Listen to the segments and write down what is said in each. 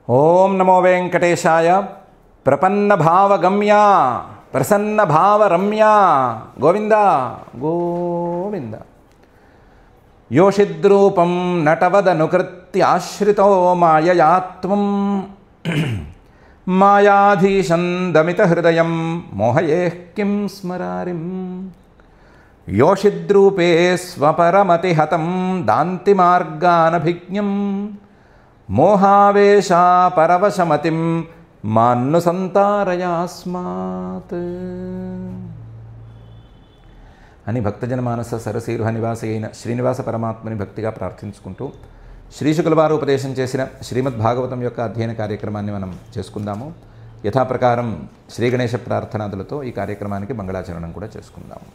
ఓం నమో వెంకటేశాయ. ప్రపన్న భావగమ్య ప్రసన్న భావరమ్య గోవింద గోవింద. యోషిద్రూపం నటవదనుకృత్యాశ్రితో మాయయాత్వం మాయాధీశం దమితహృదయం మోహయేః కిం స్మరారిం. యోషిద్రూపే స్వపరమతిహతం దాంతిమార్గానభిజ్ఞం మోహావేశా పరవశమతిం మాన్ను సంతారయాస్మాత్ అని భక్తజనమానస సరసీరుహ నివాసి అయిన శ్రీనివాస పరమాత్మని భక్తిగా ప్రార్థించుకుంటూ శ్రీశుకుల వారు ఉపదేశం చేసిన శ్రీమద్ భాగవతం యొక్క అధ్యయన కార్యక్రమాన్ని మనం చేసుకుందాము. యథాప్రకారం శ్రీ గణేశ ప్రార్థనాదులతో ఈ కార్యక్రమానికి మంగళాచరణం కూడా చేసుకుందాము.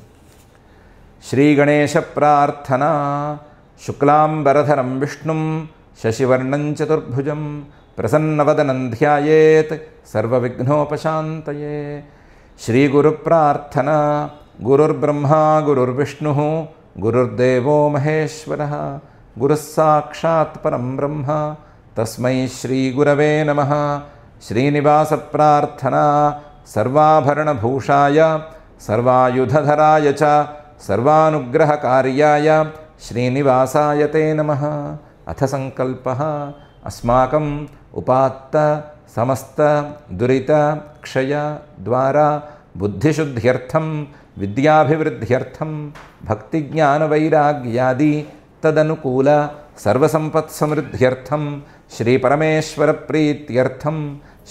శ్రీ గణేశ ప్రార్థన. శుక్లాంబరధరం విష్ణుం శశివర్ణం చతుర్భుజం ప్రసన్నవదనం ధ్యాయేత్ సర్వవిఘ్నోపశాంతయే. శ్రీగురు ప్రార్థన. గురుర్బ్రహ్మా గురుర్విష్ణుః గురుర్దేవో మహేశ్వరః గురుః సాక్షాత్ పరం బ్రహ్మ తస్మై శ్రీగురవే నమః. శ్రీనివాస ప్రార్థన. సర్వాభరణభూషాయ సర్వాయుధధరాయ చ సర్వానుగ్రహకార్యాయ శ్రీనివాసాయ తే నమః. అథ సంకల్పః అస్మాకం ఉపాత్త సమస్త దురిత క్షయ ద్వారా బుద్ధిశుద్ధ్యర్థం విద్యాభివృద్ధ్యర్థం భక్తిజ్ఞానవైరాగ్యాది తదనుకూల సర్వసంపత్సమృద్ధ్యర్థం శ్రీపరమేశ్వర ప్రీత్యర్థం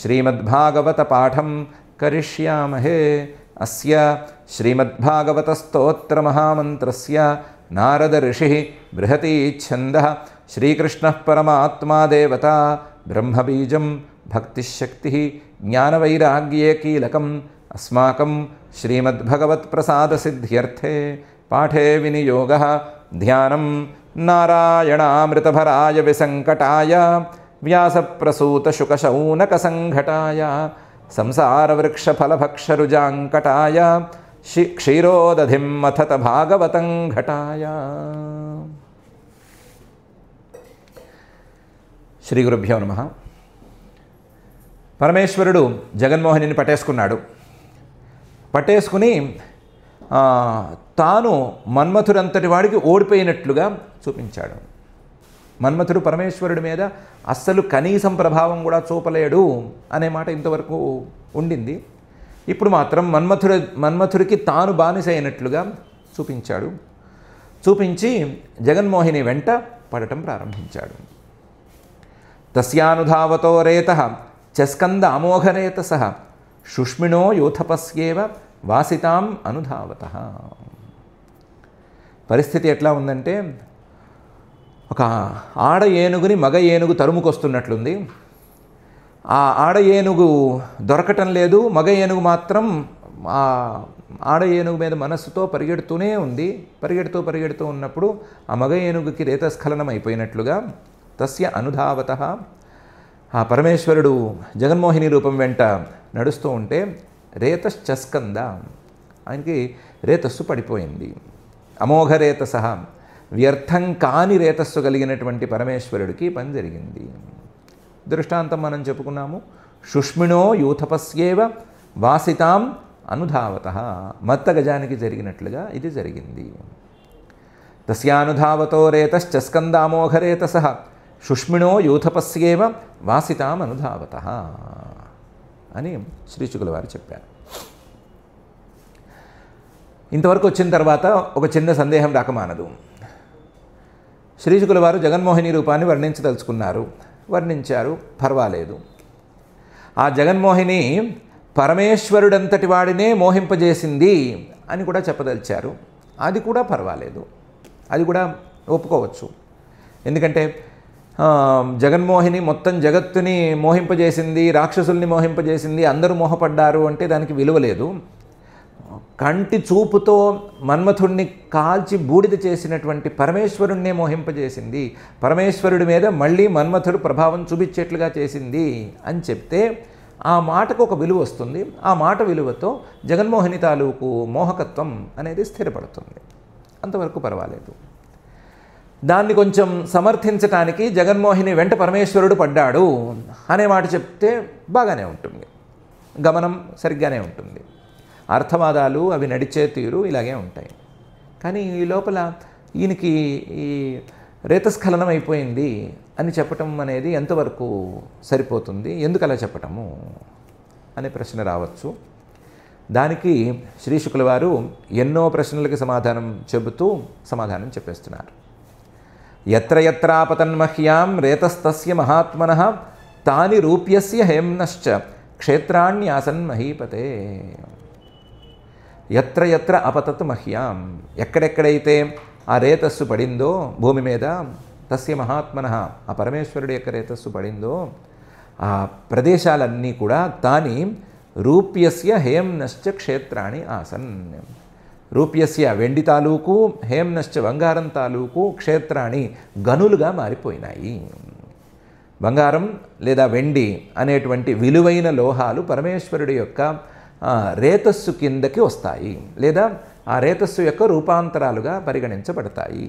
శ్రీమద్భాగవత పాఠం కరిష్యామహే. అస్య శ్రీమద్భాగవత స్తోత్ర మహామంత్రస్య నారద ఋషిః బృహతి ఛందః శ్రీకృష్ణః పరమాత్మా దేవతా బ్రహ్మబీజం భక్తిశక్తిః జ్ఞానవైరాగ్యే కీలకం అస్మాకం శ్రీమద్భగవత్ప్రసాదసిద్ధ్యర్థే పాఠే వినియోగः ధ్యానం నారాయణామృతభరాయ విసంకటాయ వ్యాసప్రసూతశుకశౌనకసంఘటాయ సంసారవృక్షఫలభక్షరుజాంకటాయ క్షీరోదధిం మథత భాగవతం ఘటాయ. శ్రీ గురుభ్యో నమః. పరమేశ్వరుడు జగన్మోహినిని పట్టేసుకున్నాడు. పట్టేసుకుని తాను మన్మథుడంతటి వాడికి ఓడిపోయినట్లుగా చూపించాడు. మన్మథుడు పరమేశ్వరుడి మీద అస్సలు కనీసం ప్రభావం కూడా చూపలేడు అనే మాట ఇంతవరకు ఉండింది. ఇప్పుడు మాత్రం మన్మథుడికి తాను బానిస అయినట్లుగా చూపించాడు. చూపించి జగన్మోహిని వెంట పడటం ప్రారంభించాడు. తస్యానుధావతో రేతః చస్కంద అమోఘరేతసః శుష్మిణో యూథపస్యేవ వాసితాం అనుధావతః. పరిస్థితి ఎట్లా ఉందంటే, ఒక ఆడ ఏనుగుని మగ ఏనుగు తరుముకొస్తున్నట్లుంది. ఆ ఆడ ఏనుగు దొరకటం లేదు. మగ ఏనుగు మాత్రం ఆ ఆడ ఏనుగు మీద మనస్సుతో పరిగెడుతూనే ఉంది. పరిగెడుతూ ఉన్నప్పుడు ఆ మగ ఏనుగుకి రేతస్ఖలనం అయిపోయినట్లుగా తస్య అనుధావతః ఆ పరమేశ్వరుడు జగన్మోహిని రూపం వెంట నడుస్తూ ఉంటే రేతశ్చస్కంద, ఆయనకి రేతస్సు పడిపోయింది. అమోఘ రేతసః, వ్యర్థం కాని రేతస్సు కలిగినటువంటి పరమేశ్వరుడికి పని జరిగింది. దృష్టాంతం మనం చెప్పుకున్నాము. శుష్మిణో యూథపస్యేవ వాసితాం అనుధావతః, మత్త గజానికి జరిగినట్లుగా ఇది జరిగింది. తస్యానుధావతో రేతశ్చస్కంద అమోఘరేతసః శుష్మిణో యూథపస్యేవ వాసితాం అనుధావతః అని శ్రీశుకుల వారు చెప్పారు. ఇంతవరకు వచ్చిన తర్వాత ఒక చిన్న సందేహం రాకమానదు. శ్రీశుకుల వారు జగన్మోహిని రూపాన్ని వర్ణించదలుచుకున్నారు. వర్ణించారు, పర్వాలేదు. ఆ జగన్మోహిని పరమేశ్వరుడంతటి వాడినే మోహింపజేసింది అని కూడా చెప్పదలిచారు. అది కూడా పర్వాలేదు, అది కూడా ఒప్పుకోవచ్చు. ఎందుకంటే జగన్మోహిని మొత్తం జగత్తుని మోహింపజేసింది, రాక్షసుల్ని మోహింపజేసింది, అందరూ మోహపడ్డారు అంటే దానికి విలువ లేదు. కంటి చూపుతో మన్మథుణ్ణి కాల్చి బూడిద చేసినటువంటి పరమేశ్వరుణ్ణే మోహింపజేసింది, పరమేశ్వరుడి మీద మళ్ళీ మన్మథుడు ప్రభావం చూపించేట్లుగా చేసింది అని చెప్తే ఆ మాటకు ఒక విలువ వస్తుంది. ఆ మాట విలువతో జగన్మోహిని తాలూకు మోహకత్వం అనేది స్థిరపడుతుంది. అంతవరకు పర్వాలేదు. దాన్ని కొంచెం సమర్థించటానికి జగన్మోహిని వెంట పరమేశ్వరుడు పడ్డాడు అనే మాట చెప్తే బాగానే ఉంటుంది, గమనం సరిగ్గానే ఉంటుంది, అర్థవాదాలు అవి నడిచే తీరు ఇలాగే ఉంటాయి. కానీ ఈ లోపల ఈయనకి ఈ రేతస్ఖలనం అయిపోయింది అని చెప్పటం అనేది ఎంతవరకు సరిపోతుంది, ఎందుకు అలా చెప్పటము అనే ప్రశ్న రావచ్చు. దానికి శ్రీ శుక్ల వారు ఎన్నో ప్రశ్నలకి సమాధానం చెబుతూ సమాధానం చెప్పేస్తున్నారు. ఎత్ర ఎత్రాపతన్మహ్యాం రేతస్తస్య మహాత్మనః తాని రూప్యస్య హేమ్నశ్చ క్షేత్రాణ్యాసన్ మహీపతే. ఎత్ర ఎత్ర అపతత్ మహ్యాం, ఎక్కడెక్కడైతే ఆ రేతస్సు పడిందో భూమి మీద, తస్య మహాత్మనః, ఆ పరమేశ్వరుడి యొక్క రేతస్సు పడిందో ఆ ప్రదేశాలన్నీ కూడా తాని రూప్యస్య హేమ్నశ్చ క్షేత్రాణి ఆసన్. రూప్యస్య వెండి తాలూకు, హేమ్నశ్చ బంగారం తాలూకు, క్షేత్రాణి గనులుగా మారిపోయినాయి. బంగారం లేదా వెండి అనేటువంటి విలువైన లోహాలు పరమేశ్వరుడి యొక్క రేతస్సు కిందకి వస్తాయి, లేదా ఆ రేతస్సు యొక్క రూపాంతరాలుగా పరిగణించబడతాయి.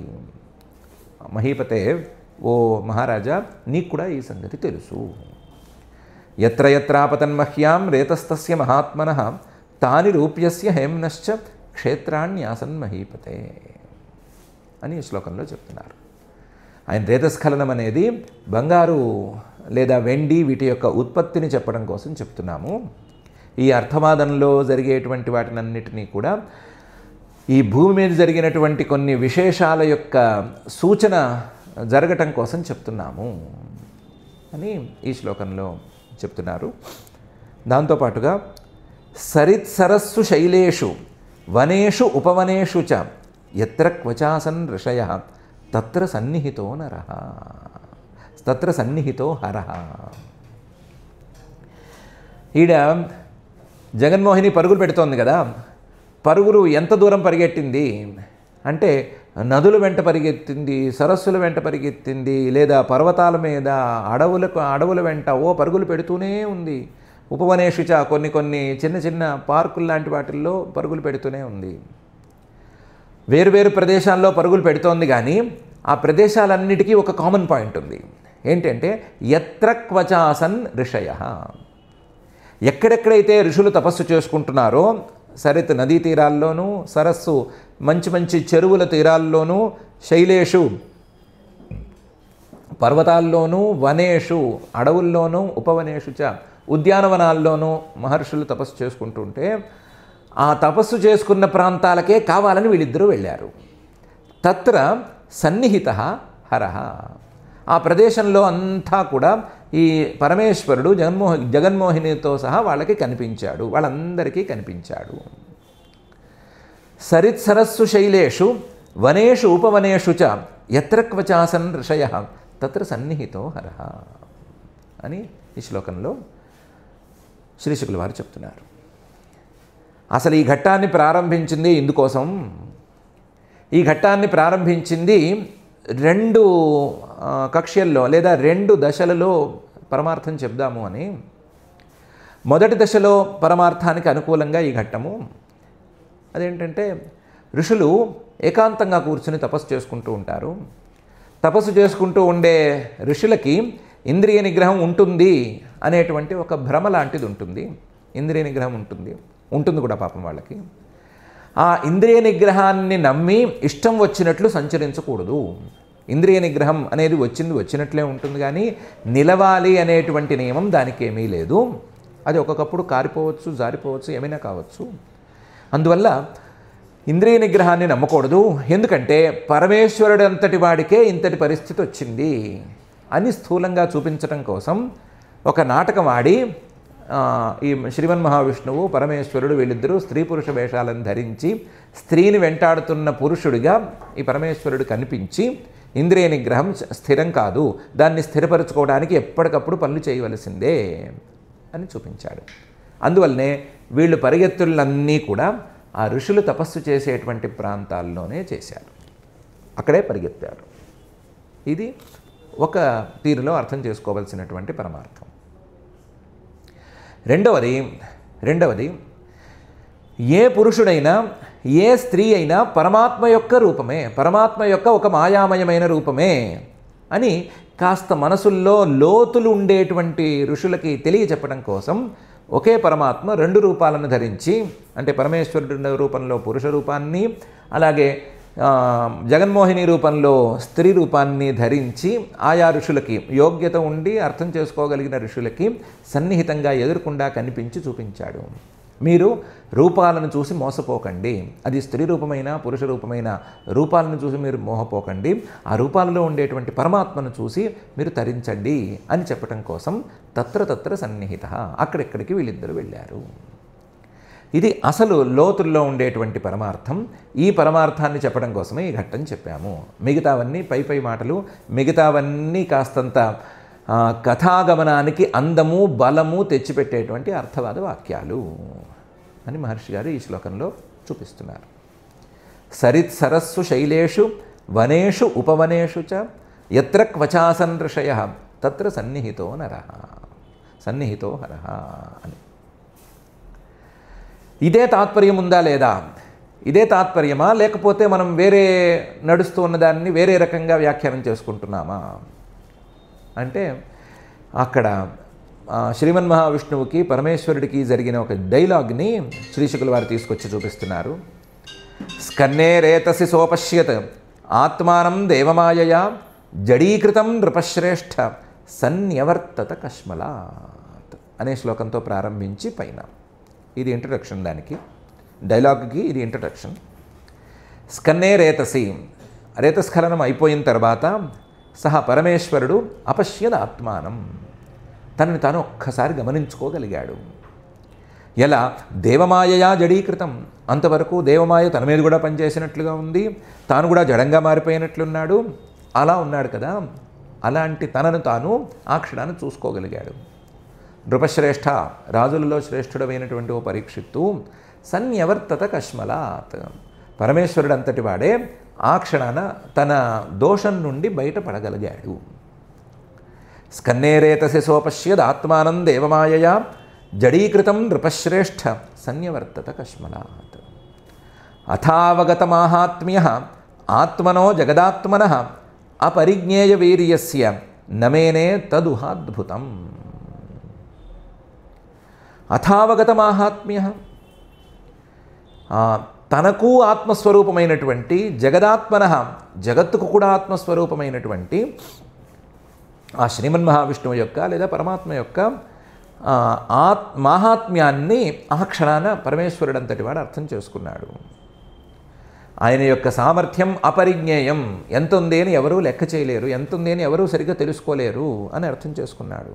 మహీపతే, ఓ మహారాజా, నీకు కూడా ఈ సంగతి తెలుసు. ఎత్ర ఎత్రాపతన్మహ్యాం రేతస్తస్య మహాత్మనః తాని రూప్యస్య హేమ్నశ్చ క్షేత్రాణ్యాసన్ మహీపతే అని ఈ శ్లోకంలో చెప్తున్నారు. ఆయన రేతస్ఖలనం అనేది బంగారు లేదా వెండి వీటి యొక్క ఉత్పత్తిని చెప్పడం కోసం చెప్తున్నాము. ఈ అర్థవాదంలో జరిగేటువంటి వాటినన్నిటినీ కూడా ఈ భూమి మీద జరిగినటువంటి కొన్ని విశేషాల యొక్క సూచన జరగటం కోసం చెప్తున్నాము అని ఈ శ్లోకంలో చెప్తున్నారు. దాంతోపాటుగా సరిత్సరస్సు శైలేషు వనేషు ఉపవనేషు చ ఎత్ర క్వచాసన్ ఋషయః తత్ర సన్నిహితో నరః, తత్ర సన్నిహితో హరః. ఈడ జగన్మోహిని పరుగులు పెడుతోంది కదా, పరుగులు ఎంత దూరం పరిగెట్టింది అంటే నదుల వెంట పరిగెత్తింది, సరస్సుల వెంట పరిగెత్తింది, లేదా పర్వతాల మీద అడవుల వెంట పరుగులు పెడుతూనే ఉంది. ఉపవనేషుచ, కొన్ని చిన్న చిన్న పార్కులు లాంటి వాటిల్లో పరుగులు పెడుతూనే ఉంది. వేరువేరు ప్రదేశాల్లో పరుగులు పెడుతోంది, కానీ ఆ ప్రదేశాలన్నిటికీ ఒక కామన్ పాయింట్ ఉంది. ఏంటంటే ఎత్ర క్వచాసన్ ఋషయః, ఎక్కడెక్కడైతే ఋషులు తపస్సు చేసుకుంటున్నారో, సరిత్ నదీ తీరాల్లోనూ, సరస్సు మంచి మంచి చెరువుల తీరాల్లోనూ, శైలేషు పర్వతాల్లోనూ, వనేషు అడవుల్లోనూ, ఉపవనేషు చ ఉద్యానవనాల్లోనూ మహర్షులు తపస్సు చేసుకుంటుంటే ఆ తపస్సు చేసుకున్న ప్రాంతాలకే కావాలని వీళ్ళిద్దరూ వెళ్ళారు. తత్ర సన్నిహితః హరః, ఆ ప్రదేశంలో అంతా కూడా ఈ పరమేశ్వరుడు జగన్మోహినితో సహా వాళ్ళకి కనిపించాడు, వాళ్ళందరికీ కనిపించాడు. సరిత్సరస్సు శైలేషు వనేషు ఉపవనేషు చ ఎత్ర క్వచాసన్ ఋషయః తత్ర సన్నిహితో హరః అని ఈ శ్లోకంలో శ్రీ శుక్ల వారు చెప్తున్నారు. అసలు ఈ ఘట్టాన్ని ప్రారంభించింది ఇందుకోసం. ఈ ఘట్టాన్ని ప్రారంభించింది 2 కక్ష్యల్లో లేదా 2 దశలలో పరమార్థం చెప్దాము అని. మొదటి దశలో పరమార్థానికి అనుకూలంగా ఈ ఘట్టము. అదేంటంటే ఋషులు ఏకాంతంగా కూర్చుని తపస్సు చేసుకుంటూ ఉంటారు. తపస్సు చేసుకుంటూ ఉండే ఋషులకి ఇంద్రియ నిగ్రహం ఉంటుంది అనేటువంటి ఒక భ్రమ లాంటిది ఉంటుంది. ఇంద్రియ నిగ్రహం ఉంటుంది కూడా పాపం వాళ్ళకి. ఆ ఇంద్రియ నిగ్రహాన్ని నమ్మి ఇష్టం వచ్చినట్లు సంచరించకూడదు. ఇంద్రియ నిగ్రహం అనేది వచ్చినట్లే ఉంటుంది, కానీ నిలవాలి అనేటువంటి నియమం దానికి ఏమీ లేదు. అది ఒక్కొక్కప్పుడు కారిపోవచ్చు, జారిపోవచ్చు, ఏమైనా కావచ్చు. అందువల్ల ఇంద్రియ నిగ్రహాన్ని నమ్మకూడదు. ఎందుకంటే పరమేశ్వరుడు అంతటి వాడికే ఇంతటి పరిస్థితి వచ్చింది అని స్థూలంగా చూపించడం కోసం ఒక నాటకం ఆడి ఈ శ్రీమన్ మహావిష్ణువు పరమేశ్వరుడు వీళ్ళిద్దరూ స్త్రీ పురుష వేషాలను ధరించి స్త్రీని వెంటాడుతున్న పురుషుడిగా ఈ పరమేశ్వరుడు కనిపించి ఇంద్రియ నిగ్రహం స్థిరం కాదు, దాన్ని స్థిరపరచుకోవడానికి ఎప్పటికప్పుడు పనులు చేయవలసిందే అని చూపించాడు. అందువల్లనే వీళ్ళు పరిగెత్తులన్నీ కూడా ఆ ఋషులు తపస్సు చేసేటువంటి ప్రాంతాల్లోనే చేశారు, అక్కడే పరిగెత్తారు. ఇది ఒక తీరులో అర్థం చేసుకోవాల్సినటువంటి పరమార్థం. రెండవది ఏ పురుషుడైనా ఏ స్త్రీ అయినా పరమాత్మ యొక్క రూపమే, పరమాత్మ యొక్క ఒక మాయామయమైన రూపమే అని కాస్త మనసుల్లో లోతులు ఉండేటువంటి ఋషులకి తెలియచెప్పడం కోసం ఒకే పరమాత్మ రెండు రూపాలను ధరించి, అంటే పరమేశ్వరుడి రూపంలో పురుష రూపాన్ని, అలాగే జగన్మోహిని రూపంలో స్త్రీ రూపాన్ని ధరించి ఆయా ఋషులకి, యోగ్యత ఉండి అర్థం చేసుకోగలిగిన ఋషులకి సన్నిహితంగా ఎదురుకుండా కనిపించి చూపించాడు. మీరు రూపాలను చూసి మోసపోకండి, అది స్త్రీ రూపమైన పురుష రూపమైన రూపాలను చూసి మీరు మోహపోకండి, ఆ రూపాలలో ఉండేటువంటి పరమాత్మను చూసి మీరు తరించండి అని చెప్పటం కోసం తత్ర సన్నిహిత, అక్కడెక్కడికి వీళ్ళిద్దరూ వెళ్ళారు. ఇది అసలు లోతుల్లో ఉండేటువంటి పరమార్థం. ఈ పరమార్థాన్ని చెప్పడం కోసమే ఈ ఘట్టం చెప్పాము. మిగతావన్నీ పై మాటలు, మిగతావన్నీ కాస్తంత కథాగమనానికి అందము బలము తెచ్చిపెట్టేటువంటి అర్థవాద వాక్యాలు అని మహర్షి గారు ఈ శ్లోకంలో చూపిస్తున్నారు. సరిత్ సరస్సు శైలేషు వనేషు ఉపవనేషు చ యత్ర క్వచాసన్ ఋషయః తత్ర సన్నిహితో నరః, సన్నిహితో హరః అని. ఇదే తాత్పర్యం ఉందా లేదా? ఇదే తాత్పర్యమా, లేకపోతే మనం వేరే నడుస్తూ ఉన్నదాన్ని వేరే రకంగా వ్యాఖ్యానం చేసుకుంటున్నామా అంటే, అక్కడ శ్రీమన్ మహావిష్ణువుకి పరమేశ్వరుడికి జరిగిన ఒక డైలాగ్ని శ్రీశుకుల వారు తీసుకొచ్చి చూపిస్తున్నారు. స్కన్నే రేతసి సోపశ్యత్ ఆత్మానం దేవమాయయా జడీకృతం నృపశ్రేష్ఠ సన్యవర్తత కష్మలాత్ అనే శ్లోకంతో ప్రారంభించి పైన, ఇది ఇంట్రడక్షన్, దానికి డైలాగ్కి ఇది ఇంట్రడక్షన్. స్కన్నే రేతసి, రేతస్ఖలనం అయిపోయిన తర్వాత సహా పరమేశ్వరుడు అపశ్యద ఆత్మానం, తనని తాను ఒక్కసారి గమనించుకోగలిగాడు. ఎలా? దేవమాయయా జడీకృతం, అంతవరకు దేవమాయ తన మీద కూడా పనిచేసినట్లుగా ఉంది, తాను కూడా జడంగా మారిపోయినట్లున్నాడు. అలా ఉన్నాడు కదా, అలాంటి తనను తాను ఆ క్షణాన్ని చూసుకోగలిగాడు. నృపశ్రేష్ఠ, రాజులలో శ్రేష్ఠుడమైనటువంటి ఓ పరీక్షిత్తు సన్యవర్తత కష్మలాత్, పరమేశ్వరుడు అంతటి వాడే ఆ క్షణాన తన దోషం నుండి బయటపడగలిగాడు. స్కన్నేరేతసి సోపశ్యద్ ఆత్మానం దేవమాయయా జడీకృతం నృపశ్రేష్ఠ సన్యవర్తత కష్మలాత్. అథావగత మాహాత్మ్యః ఆత్మనో జగదాత్మనః అపరిజ్ఞేయ వీర్యస్య నమేనే తదుహాద్భుతం. అథావగత మాహాత్మ్యః, తనకు ఆత్మస్వరూపమైనటువంటి జగదాత్మనః, జగత్తుకు కూడా ఆత్మస్వరూపమైనటువంటి ఆ శ్రీమన్ మహావిష్ణువు యొక్క లేదా పరమాత్మ యొక్క మాహాత్మ్యాన్ని ఆ క్షణాన పరమేశ్వరుడంతటి వాడు అర్థం చేసుకున్నాడు. ఆయన యొక్క సామర్థ్యం అపరిజ్ఞేయం, ఎంత ఉంది అని ఎవరూ లెక్క చేయలేరు, ఎంత ఉంది అని ఎవరూ సరిగ్గా తెలుసుకోలేరు అని అర్థం చేసుకున్నాడు.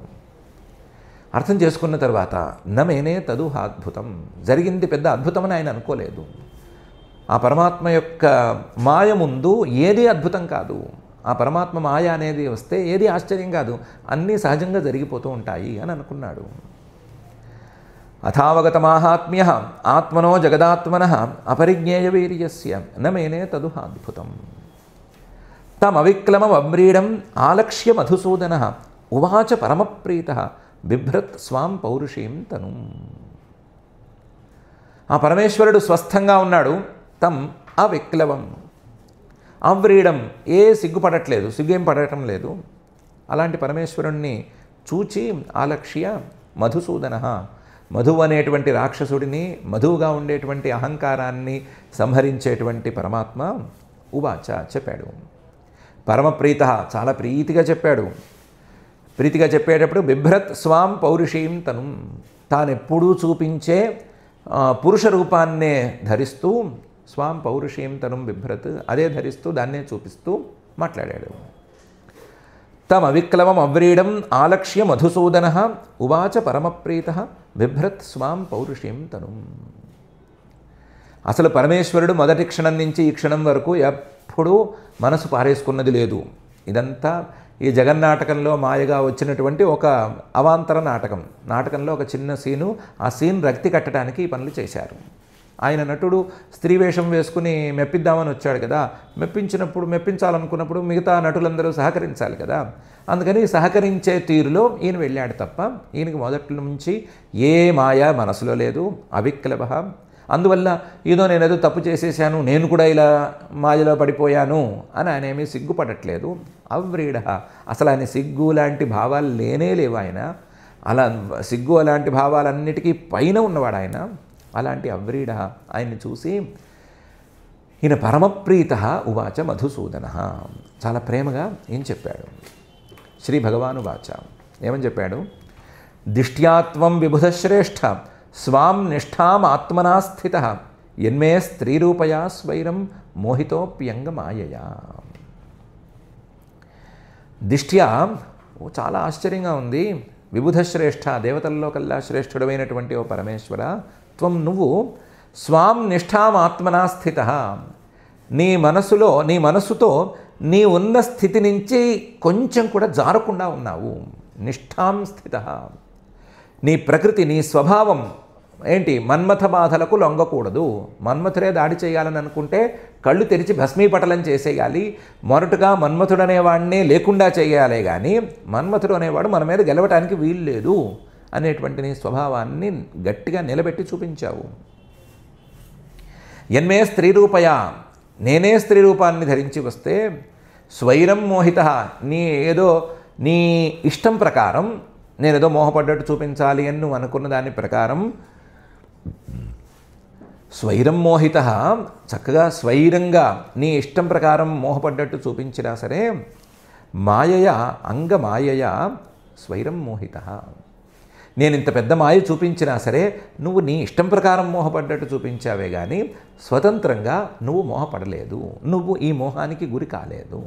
అర్థం చేసుకున్న తర్వాత నమేనే తదుహాద్భుతం, జరిగింది పెద్ద అద్భుతమని ఆయన అనుకోలేదు. ఆ పరమాత్మ యొక్క మాయ ముందు ఏది అద్భుతం కాదు, ఆ పరమాత్మ మాయ అనేది వస్తే ఏది ఆశ్చర్యం కాదు, అన్నీ సహజంగా జరిగిపోతూ ఉంటాయి అని అనుకున్నాడు. అథావగత మాహాత్మ్యః ఆత్మనో జగదాత్మనః అపరిజ్ఞేయ వీర్యస్య నమేనే తదుహాద్భుతం. తమవిక్లమవ్రీడం ఆలక్ష్య మధుసూదనః ఉవాచ పరమప్రీతః బిభ్రత్ స్వాం పౌరుషీం తను. ఆ పరమేశ్వరుడు స్వస్థంగా ఉన్నాడు. తం అవిక్లవం, అవ్రీడం, ఏ సిగ్గుపడట్లేదు, సిగ్గేం పడటం లేదు. అలాంటి పరమేశ్వరుణ్ణి చూచి ఆలక్ష్య మధుసూదనః, మధువు అనేటువంటి రాక్షసుడిని, మధువుగా ఉండేటువంటి అహంకారాన్ని సంహరించేటువంటి పరమాత్మ ఉవాచ చెప్పాడు. పరమప్రీత, చాలా ప్రీతిగా చెప్పాడు. ప్రీతిగా చెప్పేటప్పుడు బిభ్రత్ స్వాం పౌరుషీం తను, తానెప్పుడూ చూపించే పురుష రూపాన్నే ధరిస్తూ స్వాం పౌరుషీం తను బిభ్రత్, అదే ధరిస్తూ దాన్నే చూపిస్తూ మాట్లాడాడు. తమ అవిక్లవం అవ్రీడం ఆలక్ష్య మధుసూదనః ఉవాచ పరమప్రీతః బిభ్రత్ స్వాం పౌరుషీం తను. అసలు పరమేశ్వరుడు మొదటి క్షణం నుంచి ఈ క్షణం వరకు ఎప్పుడూ మనసు పారేసుకున్నది లేదు. ఇదంతా ఈ జగన్నాటకంలో మాయగా వచ్చినటువంటి ఒక అవాంతర నాటకం. నాటకంలో ఒక చిన్న సీను, ఆ సీన్ రక్తి కట్టడానికి ఈ పనులు చేశారు. ఆయన నటుడు స్త్రీ వేషం వేసుకుని మెప్పిద్దామని వచ్చాడు కదా, మెప్పించాలనుకున్నప్పుడు మిగతా నటులందరూ సహకరించాలి కదా, అందుకని సహకరించే తీరులో ఈయన వెళ్ళాడు తప్ప ఈయనకి మొదటి నుంచి ఏ మాయ మనసులో లేదు. అవిక్లవ, అందువల్ల ఏదో నేనేదో తప్పు చేసేసాను, నేను కూడా ఇలా మాయలో పడిపోయాను అని ఆయన ఏమీ సిగ్గుపడట్లేదు. అవ్రీడ, అసలు ఆయన సిగ్గు లాంటి భావాలు లేనే లేవు. ఆయన అలా సిగ్గు అలాంటి భావాలన్నిటికీ పైన ఉన్నవాడు ఆయన. అలాంటి అవ్రీడ ఆయన్ని చూసి ఈయన పరమప్రీత ఉవాచ మధుసూదన, చాలా ప్రేమగా ఏం చెప్పాడు. శ్రీ భగవాను వాచ ఏమని చెప్పాడు? దిష్ట్యాత్వం విబుధశ్రేష్ఠ స్వాం నిష్ఠాం ఆత్మనా స్థిత యన్మే స్త్రీరూపయా స్వైరం మోహితోప్యంగమాయయా. దిష్ట్యా చాలా ఆశ్చర్యంగా ఉంది. విబుధశ్రేష్ఠ, దేవతల్లో కల్లా శ్రేష్ఠుడమైనటువంటి ఓ పరమేశ్వర, త్వం నువ్వు స్వాం నిష్ఠాం ఆత్మనా స్థిత, నీ మనసుతో నీ ఉన్న స్థితి నుంచి కొంచెం కూడా జారకుండా ఉన్నావు. నిష్ఠాం స్థిత, నీ ప్రకృతి, నీ స్వభావం ఏంటి? మన్మథ బాధలకు లొంగకూడదు. మన్మథుడే దాడి చేయాలని అనుకుంటే కళ్ళు తెరిచి భస్మీపటలం చేసేయాలి. మొరటుగా మన్మథుడు అనేవాడినే లేకుండా చేయాలే కానీ మన్మథుడు అనేవాడు మన మీద గెలవటానికి వీలు లేదు అనేటువంటి నీ స్వభావాన్ని గట్టిగా నిలబెట్టి చూపించావు. యన్మే స్త్రీరూపయా, నేనే స్త్రీ రూపాన్ని ధరించి వస్తే స్వైరం మోహిత, నీ ఇష్టం ప్రకారం నేనేదో మోహపడ్డట్టు చూపించాలి అని నువ్వు అనుకున్న దాని ప్రకారం స్వైరం మోహిత, చక్కగా స్వైరంగా నీ ఇష్టం ప్రకారం మోహపడ్డట్టు చూపించినా సరే మాయయ అంగమాయయ స్వైరం మోహిత, నేను ఇంత పెద్ద మాయ చూపించినా సరే నువ్వు నీ ఇష్టం ప్రకారం మోహపడ్డట్టు చూపించావే కానీ స్వతంత్రంగా నువ్వు మోహపడలేదు, నువ్వు ఈ మోహానికి గురి కాలేదు.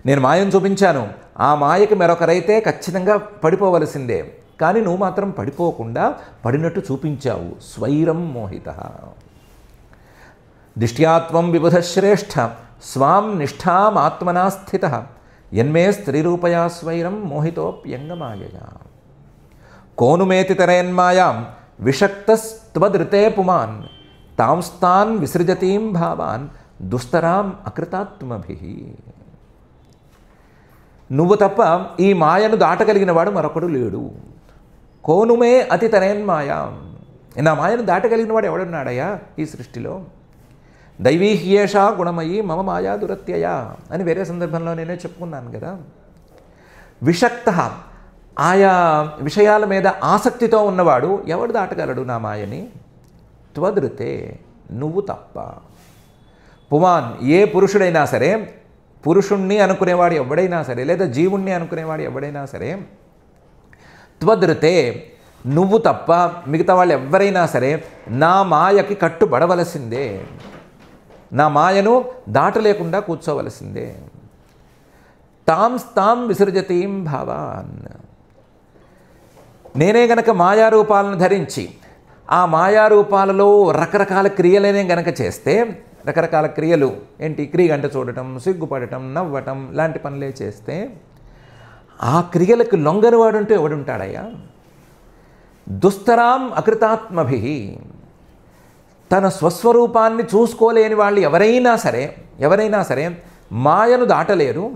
నేను మాయను చూపించాను, ఆ మాయకి మరొకరైతే ఖచ్చితంగా పడిపోవలసిందే, కానీ నువ్వు మాత్రం పడిపోకుండా పడినట్టు చూపించావు. స్వైరం మోహిత. దిష్ట్యాత్వం విబుధశ్రేష్ఠ స్వాం నిష్ఠాం ఆత్మనా స్థిత యన్మే స్త్రీరూపయా స్వైరం మోహితోప్యంగమాయయా. కోనుమేతి తరేన్మాయాం విషక్తస్త్వదృతే పుమాన్ తాంస్తాన్ విసృజతీం భావాన్ దుస్తరాం అకృతాత్మభిః. నువ్వు తప్ప ఈ మాయను దాటగలిగిన వాడు మరొకడు లేడు. కోనుమే అతి తరేన్మాయాం, నా మాయను దాటగలిగిన వాడు ఎవడున్నాడయ్యా ఈ సృష్టిలో? దైవీహ్యేషా గుణమయి మమ మాయా దురత్యయా అని వేరే సందర్భంలో నేనే చెప్పుకున్నాను కదా. విషక్త, ఆయా విషయాల మీద ఆసక్తితో ఉన్నవాడు ఎవడు దాటగలడు నా మాయని? త్వదృతే, నువ్వు తప్ప. పుమాన్, ఏ పురుషుడైనా సరే, పురుషుణ్ణి అనుకునేవాడు ఎవడైనా సరే లేదా జీవుణ్ణి అనుకునేవాడు ఎవడైనా సరే, త్వదృతే, నువ్వు తప్ప మిగతా వాళ్ళు ఎవరైనా సరే నా మాయకి కట్టుబడవలసిందే, నా మాయను దాటలేకుండా కూర్చోవలసిందే. తాం విసృజతీం భావాన్, నేనే గనక మాయారూపాలను ధరించి ఆ మాయారూపాలలో రకరకాల క్రియలనే గనక చేస్తే, రకరకాల క్రియలు ఏంటి? క్రియగంట చూడటం, సిగ్గుపడటం, నవ్వటం లాంటి పనులే చేస్తే ఆ క్రియలకు లొంగనివాడుంటూ ఎవడుంటాడయ్యా? దుస్తరాం అకృతాత్మభిః, తన స్వస్వరూపాన్ని చూసుకోలేని వాళ్ళు ఎవరైనా సరే మాయను దాటలేరు.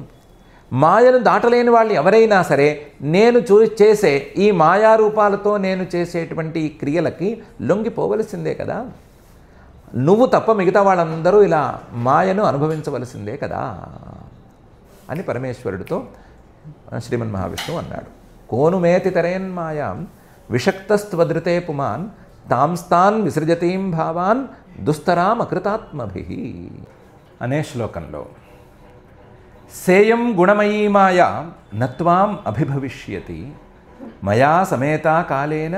మాయను దాటలేని వాళ్ళు ఎవరైనా సరే నేను చేసే ఈ మాయారూపాలతో నేను చేసేటువంటి ఈ క్రియలకి లొంగిపోవలసిందే కదా. నువ్వు తప్ప మిగతా వాళ్ళందరూ ఇలా మాయను అనుభవించవలసిందే కదా అని పరమేశ్వరుడితో శ్రీమన్ మహావిష్ణువు అన్నాడు. కోనుమేతి తరేన్మాయాం విషక్తస్త్వదృతే పుమాన్ తాంస్తాన్ విసృజతీం భావాన్ దుస్తరాం అకృతాత్మభిః అనే శ్లోకంలో సేయం గుణమయీ మాయా నత్వాం అభిభవిష్యతి మయా సమేతా కాలేన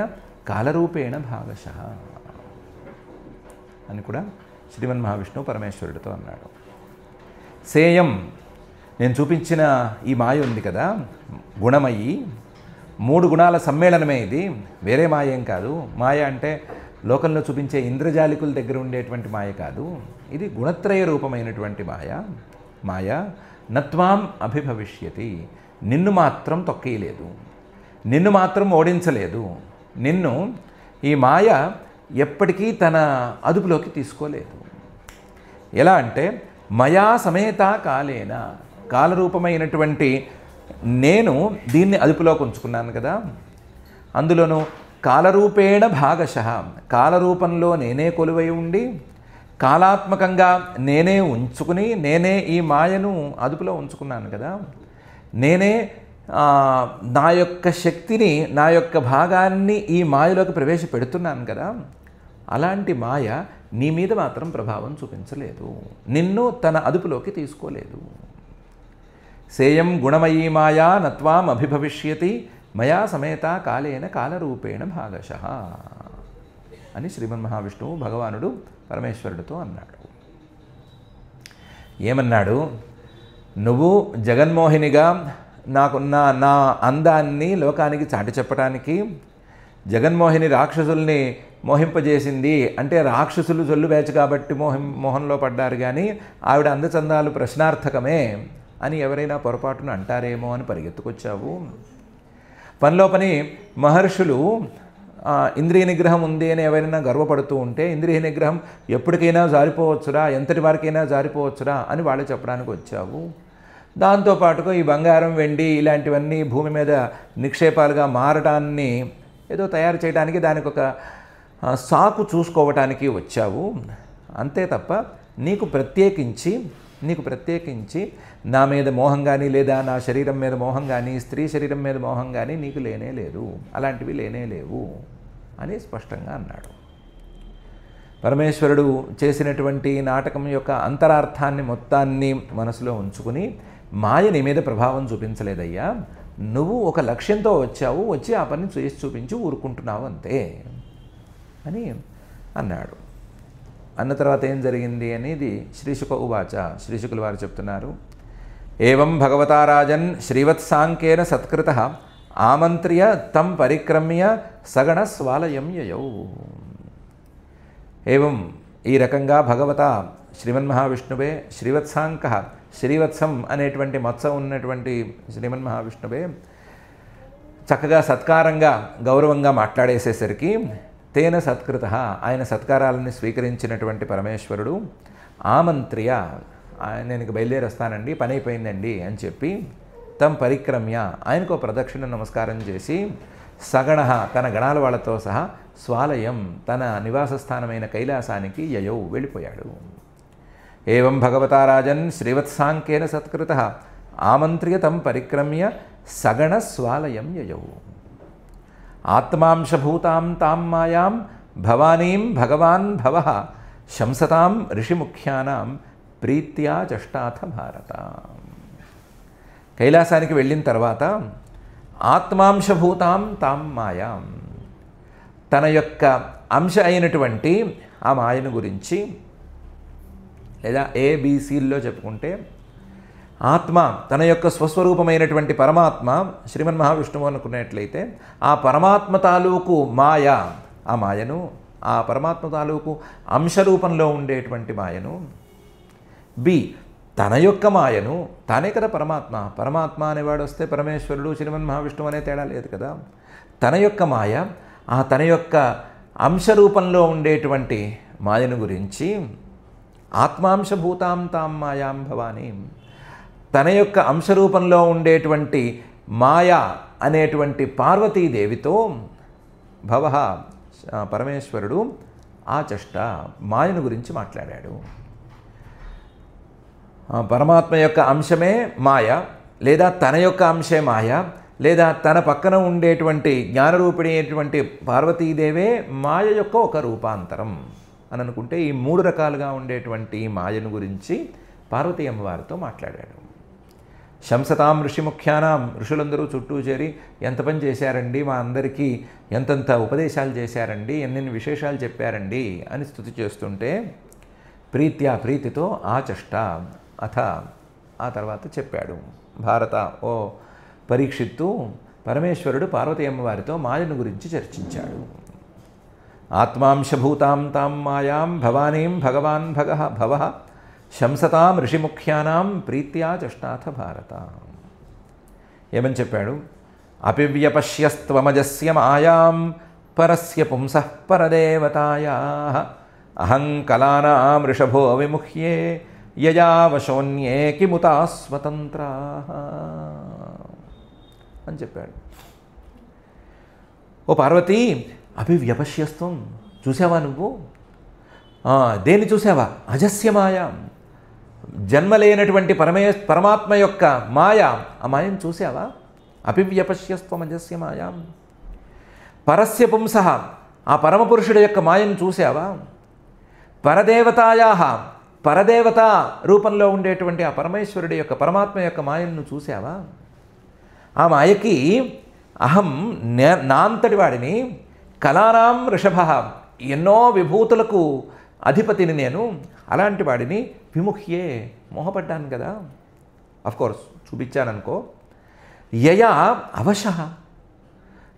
కాలరూపేణ భాగశః అని కూడా శ్రీమన్ మహావిష్ణువు పరమేశ్వరుడితో అన్నాడు. సేయం, నేను చూపించిన ఈ మాయ ఉంది కదా, గుణమయి, 3 గుణాల సమ్మేళనమే ఇది, వేరే మాయ ఏం కాదు. మాయ అంటే లోకంలో చూపించే ఇంద్రజాలికుల దగ్గర ఉండేటువంటి మాయ కాదు, ఇది గుణత్రయ రూపమైనటువంటి మాయ. నత్వాం అభిభవిష్యతి, నిన్ను మాత్రం తొక్కేయలేదు, నిన్ను మాత్రం ఓడించలేదు, నిన్ను ఈ మాయ ఎప్పటికీ తన అదుపులోకి తీసుకోలేదు. ఎలా అంటే మయా సమేత కాలేన, కాలరూపమైనటువంటి నేను దీన్ని అదుపులోకి ఉంచుకున్నాను కదా. అందులోనూ కాలరూపేణ భాగశః, కాలరూపంలో నేనే కొలువై ఉండి కాలాత్మకంగా నేనే ఉంచుకుని నేనే ఈ మాయను అదుపులో ఉంచుకున్నాను కదా, నేనే నా యొక్క శక్తిని నా యొక్క భాగాన్ని ఈ మాయలోకి ప్రవేశపెడుతున్నాను కదా, అలాంటి మాయ నీ మీద మాత్రం ప్రభావం చూపించలేదు, నిన్ను తన అదుపులోకి తీసుకోలేదు. సేయం గుణమయీ మాయా నత్వాం అభిభవిష్యతి మయా సమేత కాలేన కాలరూపేణ భాగశః అని శ్రీమన్మహావిష్ణువు భగవానుడు పరమేశ్వరుడితో అన్నాడు. ఏమన్నాడు? నువ్వు జగన్మోహినిగా నాకున్న నా అందాన్ని లోకానికి చాటి చెప్పడానికి, జగన్మోహిని రాక్షసుల్ని మోహింపజేసింది అంటే రాక్షసులు జొల్లు బ్యాచ్ కాబట్టి మోహంలో పడ్డారు, కానీ ఆవిడ అందచందాలు ప్రశ్నార్థకమే అని ఎవరైనా పొరపాటును అంటారేమో అని పరిగెత్తుకొచ్చావు. పనిలో పని మహర్షులు ఇంద్రియ నిగ్రహం ఉంది అని ఎవరైనా గర్వపడుతూ ఉంటే ఇంద్రియ నిగ్రహం ఎప్పటికైనా జారిపోవచ్చురా, ఎంతటి వారికైనా జారిపోవచ్చురా అని వాళ్ళు చెప్పడానికి వచ్చావు. దాంతోపాటుగా ఈ బంగారం వెండి ఇలాంటివన్నీ భూమి మీద నిక్షేపాలుగా మారటాన్ని ఏదో తయారు చేయడానికి దానికి ఒక సాకు చూసుకోవటానికి వచ్చావు. అంతే తప్ప నీకు ప్రత్యేకించి నా మీద మోహం కానీ లేదా నా శరీరం మీద మోహం కానీ స్త్రీ శరీరం మీద మోహం కానీ నీకు లేనే లేదు, అలాంటివి లేనే లేవు అని స్పష్టంగా అన్నాడు. పరమేశ్వరుడు చేసినటువంటి నాటకం యొక్క అంతరార్థాన్ని మొత్తాన్ని మనసులో ఉంచుకుని మాయ నీ మీద ప్రభావం చూపించలేదయ్యా, నువ్వు ఒక లక్ష్యంతో వచ్చావు, వచ్చి ఆ పని చేసి చూపించి ఊరుకుంటున్నావు అంతే అని అన్నాడు. అన్న తర్వాత ఏం జరిగింది అనేది శ్రీశుక ఉవాచ, శ్రీశుకుల వారు చెప్తున్నారు. ఏవం భగవతా రాజన్ శ్రీవత్సాంకేన సత్కృతః ఆమంత్ర్య తం పరిక్రమ్య సగణ స్వాలయం యయౌ. ఏవం ఈ రకంగా భగవత శ్రీమన్మహావిష్ణువే శ్రీవత్సాంకః, శ్రీవత్సం అనేటువంటి మత్స ఉన్నటువంటి శ్రీమన్మహావిష్ణువే చక్కగా సత్కారంగా గౌరవంగా మాట్లాడేసేసరికి తేన సత్కృత, ఆయన సత్కారాలని స్వీకరించినటువంటి పరమేశ్వరుడు ఆమంత్ర్య, నేను ఇక బయలుదేరి వస్తానండి, పని అయిపోయిందండి అని చెప్పి తం పరిక్రమ్య, ఆయనకు ప్రదక్షిణ నమస్కారం చేసి సగణ తన గణాల వాళ్ళతో సహా స్వాలయం తన నివాస స్థానమైన కైలాసానికి యయౌ వెళ్ళిపోయాడు. ఏవం భగవతా రాజన్ శ్రీవత్సాంకేన సత్కృతః ఆమంత్ర్య తం పరిక్రమ్య సగణ స్వాలయం యయౌ. ఆత్మాంశభూతాం తాం మాయాం భవానీం భగవాన్ భవః శంసతాం ఋషిముఖ్యానాం ప్రీత్యా చష్టాథ భారత. కైలాసానికి వెళ్ళిన తర్వాత ఆత్మాంశభూతాం తాం మాయాం, తన యొక్క అంశ అయినటువంటి ఆ మాయను గురించి, లేదా ఏబిసిల్లో చెప్పుకుంటే ఆత్మ తన యొక్క స్వస్వరూపమైనటువంటి పరమాత్మ శ్రీమన్మహావిష్ణువు అనుకున్నట్లయితే ఆ పరమాత్మ తాలూకు మాయ, ఆ మాయను, ఆ పరమాత్మ తాలూకు అంశరూపంలో ఉండేటువంటి మాయను, బి తన యొక్క మాయను, తానే కదా పరమాత్మ, పరమాత్మ అనేవాడు వస్తే పరమేశ్వరుడు శ్రీమన్మహావిష్ణువు అనే తేడా లేదు కదా, తన యొక్క మాయ, ఆ తన యొక్క అంశరూపంలో ఉండేటువంటి మాయను గురించి ఆత్మాంశభూతాం తాం మాయాం భవానీ, తన యొక్క అంశరూపంలో ఉండేటువంటి మాయ అనేటువంటి పార్వతీదేవితో భవః పరమేశ్వరుడు ఆచష్ట మాయను గురించి మాట్లాడాడు. పరమాత్మ యొక్క అంశమే మాయ, లేదా తన యొక్క అంశే మాయ, లేదా తన పక్కన ఉండేటువంటి జ్ఞానరూపిణి అయినటువంటి పార్వతీదేవే మాయ యొక్క ఒక రూపాంతరం అని అనుకుంటే ఈ మూడు రకాలుగా ఉండేటువంటి మాయను గురించి పార్వతీ అమ్మవారితో మాట్లాడాడు. శంసతాం ఋషిముఖ్యానాం, ఋషులందరూ చుట్టూ చేరి ఎంత పని చేశారండి, మా అందరికీ ఎంతంత ఉపదేశాలు చేశారండి, ఎన్నెన్ని విశేషాలు చెప్పారండి అని స్తుతి చేస్తుంటే ప్రీత్యా ప్రీతితో ఆచష్ట అథ ఆ తర్వాత చెప్పాడు. భారత ఓ పరీక్షిత్తు, పరమేశ్వరుడు పార్వతీ అమ్మవారితో మాయను గురించి చర్చించాడు. ఆత్మాంశభూతాం తాం మాయాం భవానీం భగవాన్ భవః శంసతాం ఋషిముఖ్యానాం ప్రీత్యా చష్టాథ భారత. ఏమని చెప్పాడు? అపివ్యపశ్యస్త్వమజస్య మాయాం పరస్య పుంసః పరదేవతాయాః అహం కలానాం వృషభో విముహ్యే యయా వశోన్యే కిముతా స్వతంత్రాః అని చెప్పాడు. ఓ ఓ పార్వతీ, అభివ్యపశ్యస్త్వం, చూసావా నువ్వు? దేన్ని చూసావా? అజస్య మాయ, జన్మలేనటువంటి పరమాత్మ యొక్క మాయ, ఆ మాయను చూసావా? అభివ్యపశ్యస్త్వం అజస్య మాయ. పరస్య పుంసః, ఆ పరమపురుషుడి యొక్క మాయను చూసావా? పరదేవతాయా, పరదేవత రూపంలో ఉండేటువంటి ఆ పరమేశ్వరుడి యొక్క పరమాత్మ యొక్క మాయను చూసావా? ఆ మాయకి అహం నాంతటి వాడిని, కళానాం వృషభ, ఎన్నో విభూతులకు అధిపతిని నేను, అలాంటి వాడిని విముఖ్యే, మోహపడ్డాను కదా. అఫ్కోర్స్ చూపించాననుకో. యయా అవశః,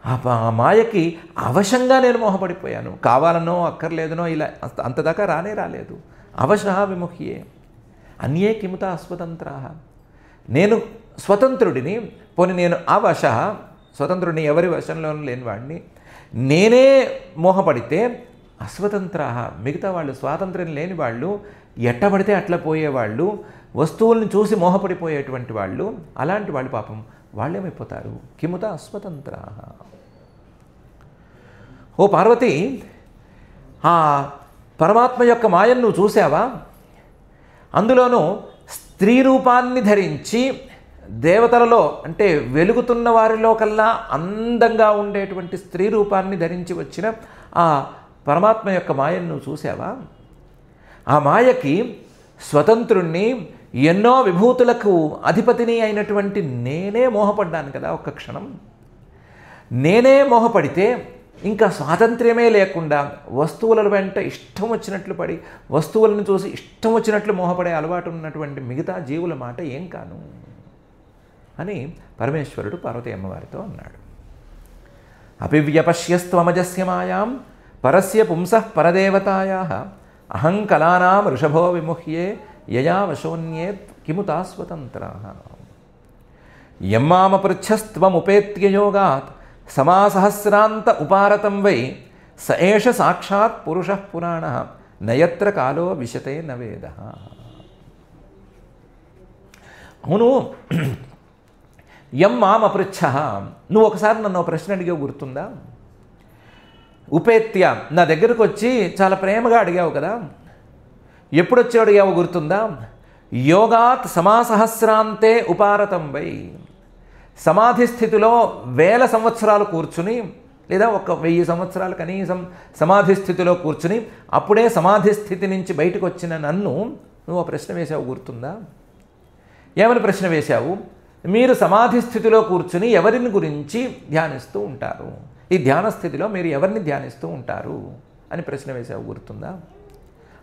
ఆ మాయకి అవశంగా నేను మోహపడిపోయాను. కావాలనో అక్కర్లేదనో ఇలా అంతదాకా రాలేదు. అవశః విముఖ్యే అన్యే కిముత అస్వతంత్రాః, నేను స్వతంత్రుడిని, పోనీ నేను అవశః, స్వతంత్రుడిని, ఎవరి వశంలోనూ లేనివాడిని, నేనే మోహపడితే అస్వతంత్రాః, మిగతా వాళ్ళు స్వాతంత్ర్యం లేని వాళ్ళు, ఎట్టబడితే అట్లా పోయేవాళ్ళు, వస్తువులను చూసి మోహపడిపోయేటువంటి వాళ్ళు, అలాంటి వాళ్ళు పాపం వాళ్ళేమైపోతారు? కిముత అస్వతంత్రాః. ఓ పార్వతి, ఆ పరమాత్మ యొక్క మాయను నువ్వు చూసావా? అందులోనూ స్త్రీ రూపాన్ని ధరించి దేవతలలో, అంటే వెలుగుతున్న వారిలో కల్లా అందంగా ఉండేటువంటి స్త్రీ రూపాన్ని ధరించి వచ్చిన ఆ పరమాత్మ యొక్క మాయను నువ్వు చూసావా? ఆ మాయకి స్వతంత్రుణ్ణి, ఎన్నో విభూతులకు అధిపతిని అయినటువంటి నేనే మోహపడ్డాను కదా ఒక్క క్షణం. నేనే మోహపడితే ఇంకా స్వాతంత్ర్యమే లేకుండా వస్తువుల వెంట ఇష్టం వచ్చినట్లు పడి, వస్తువులను చూసి ఇష్టం వచ్చినట్లు మోహపడే అలవాటు ఉన్నటువంటి మిగతా జీవుల మాట ఏం కాను అని పరమేశ్వరుడు పార్వతీ అమ్మవారితో అన్నాడు. అభివ్యపశ్యస్త్వమజస్య మాయాం పరస్య పుంసః పరదేవతాయాః అహం కళానాం వృషభో విముహ్యే యయా వశోన్యేత్ కిముతా స్వతంత్రాః. యమ్మామపృచ్ఛస్త్వముపేత్య యోగాత్ సమాసహస్రాంత ఉపారతం వై స ఏష సాక్షాత్ పురుషః పురాణః నయత్ర కాలో విశతే నవేదః. అవును, యమ్మామపృచ్ఛః, నువ్వు ఒకసారి నన్ను ప్రశ్న అడిగావు, గుర్తుందా? ఉపేత్య, నా దగ్గరకు వచ్చి చాలా ప్రేమగా అడిగావు కదా. ఎప్పుడొచ్చి అడిగావు గుర్తుందా? యోగాత్ సమాసహస్రాంతే ఉపారతం వై, సమాధి స్థితిలో 1000 సంవత్సరాలు కూర్చుని, లేదా 1000 సంవత్సరాలు కనీసం సమాధి స్థితిలో కూర్చుని, అప్పుడే సమాధి స్థితి నుంచి బయటకు వచ్చిన నన్ను నువ్వు ప్రశ్న వేశావు, గుర్తుందా? ఏమని ప్రశ్న వేశావు? మీరు సమాధి స్థితిలో కూర్చుని ఎవరిని గురించి ధ్యానిస్తూ ఉంటారు? ఈ ధ్యాన స్థితిలో మీరు ఎవరిని ధ్యానిస్తూ ఉంటారు అని ప్రశ్న వేశావు, గుర్తుందా?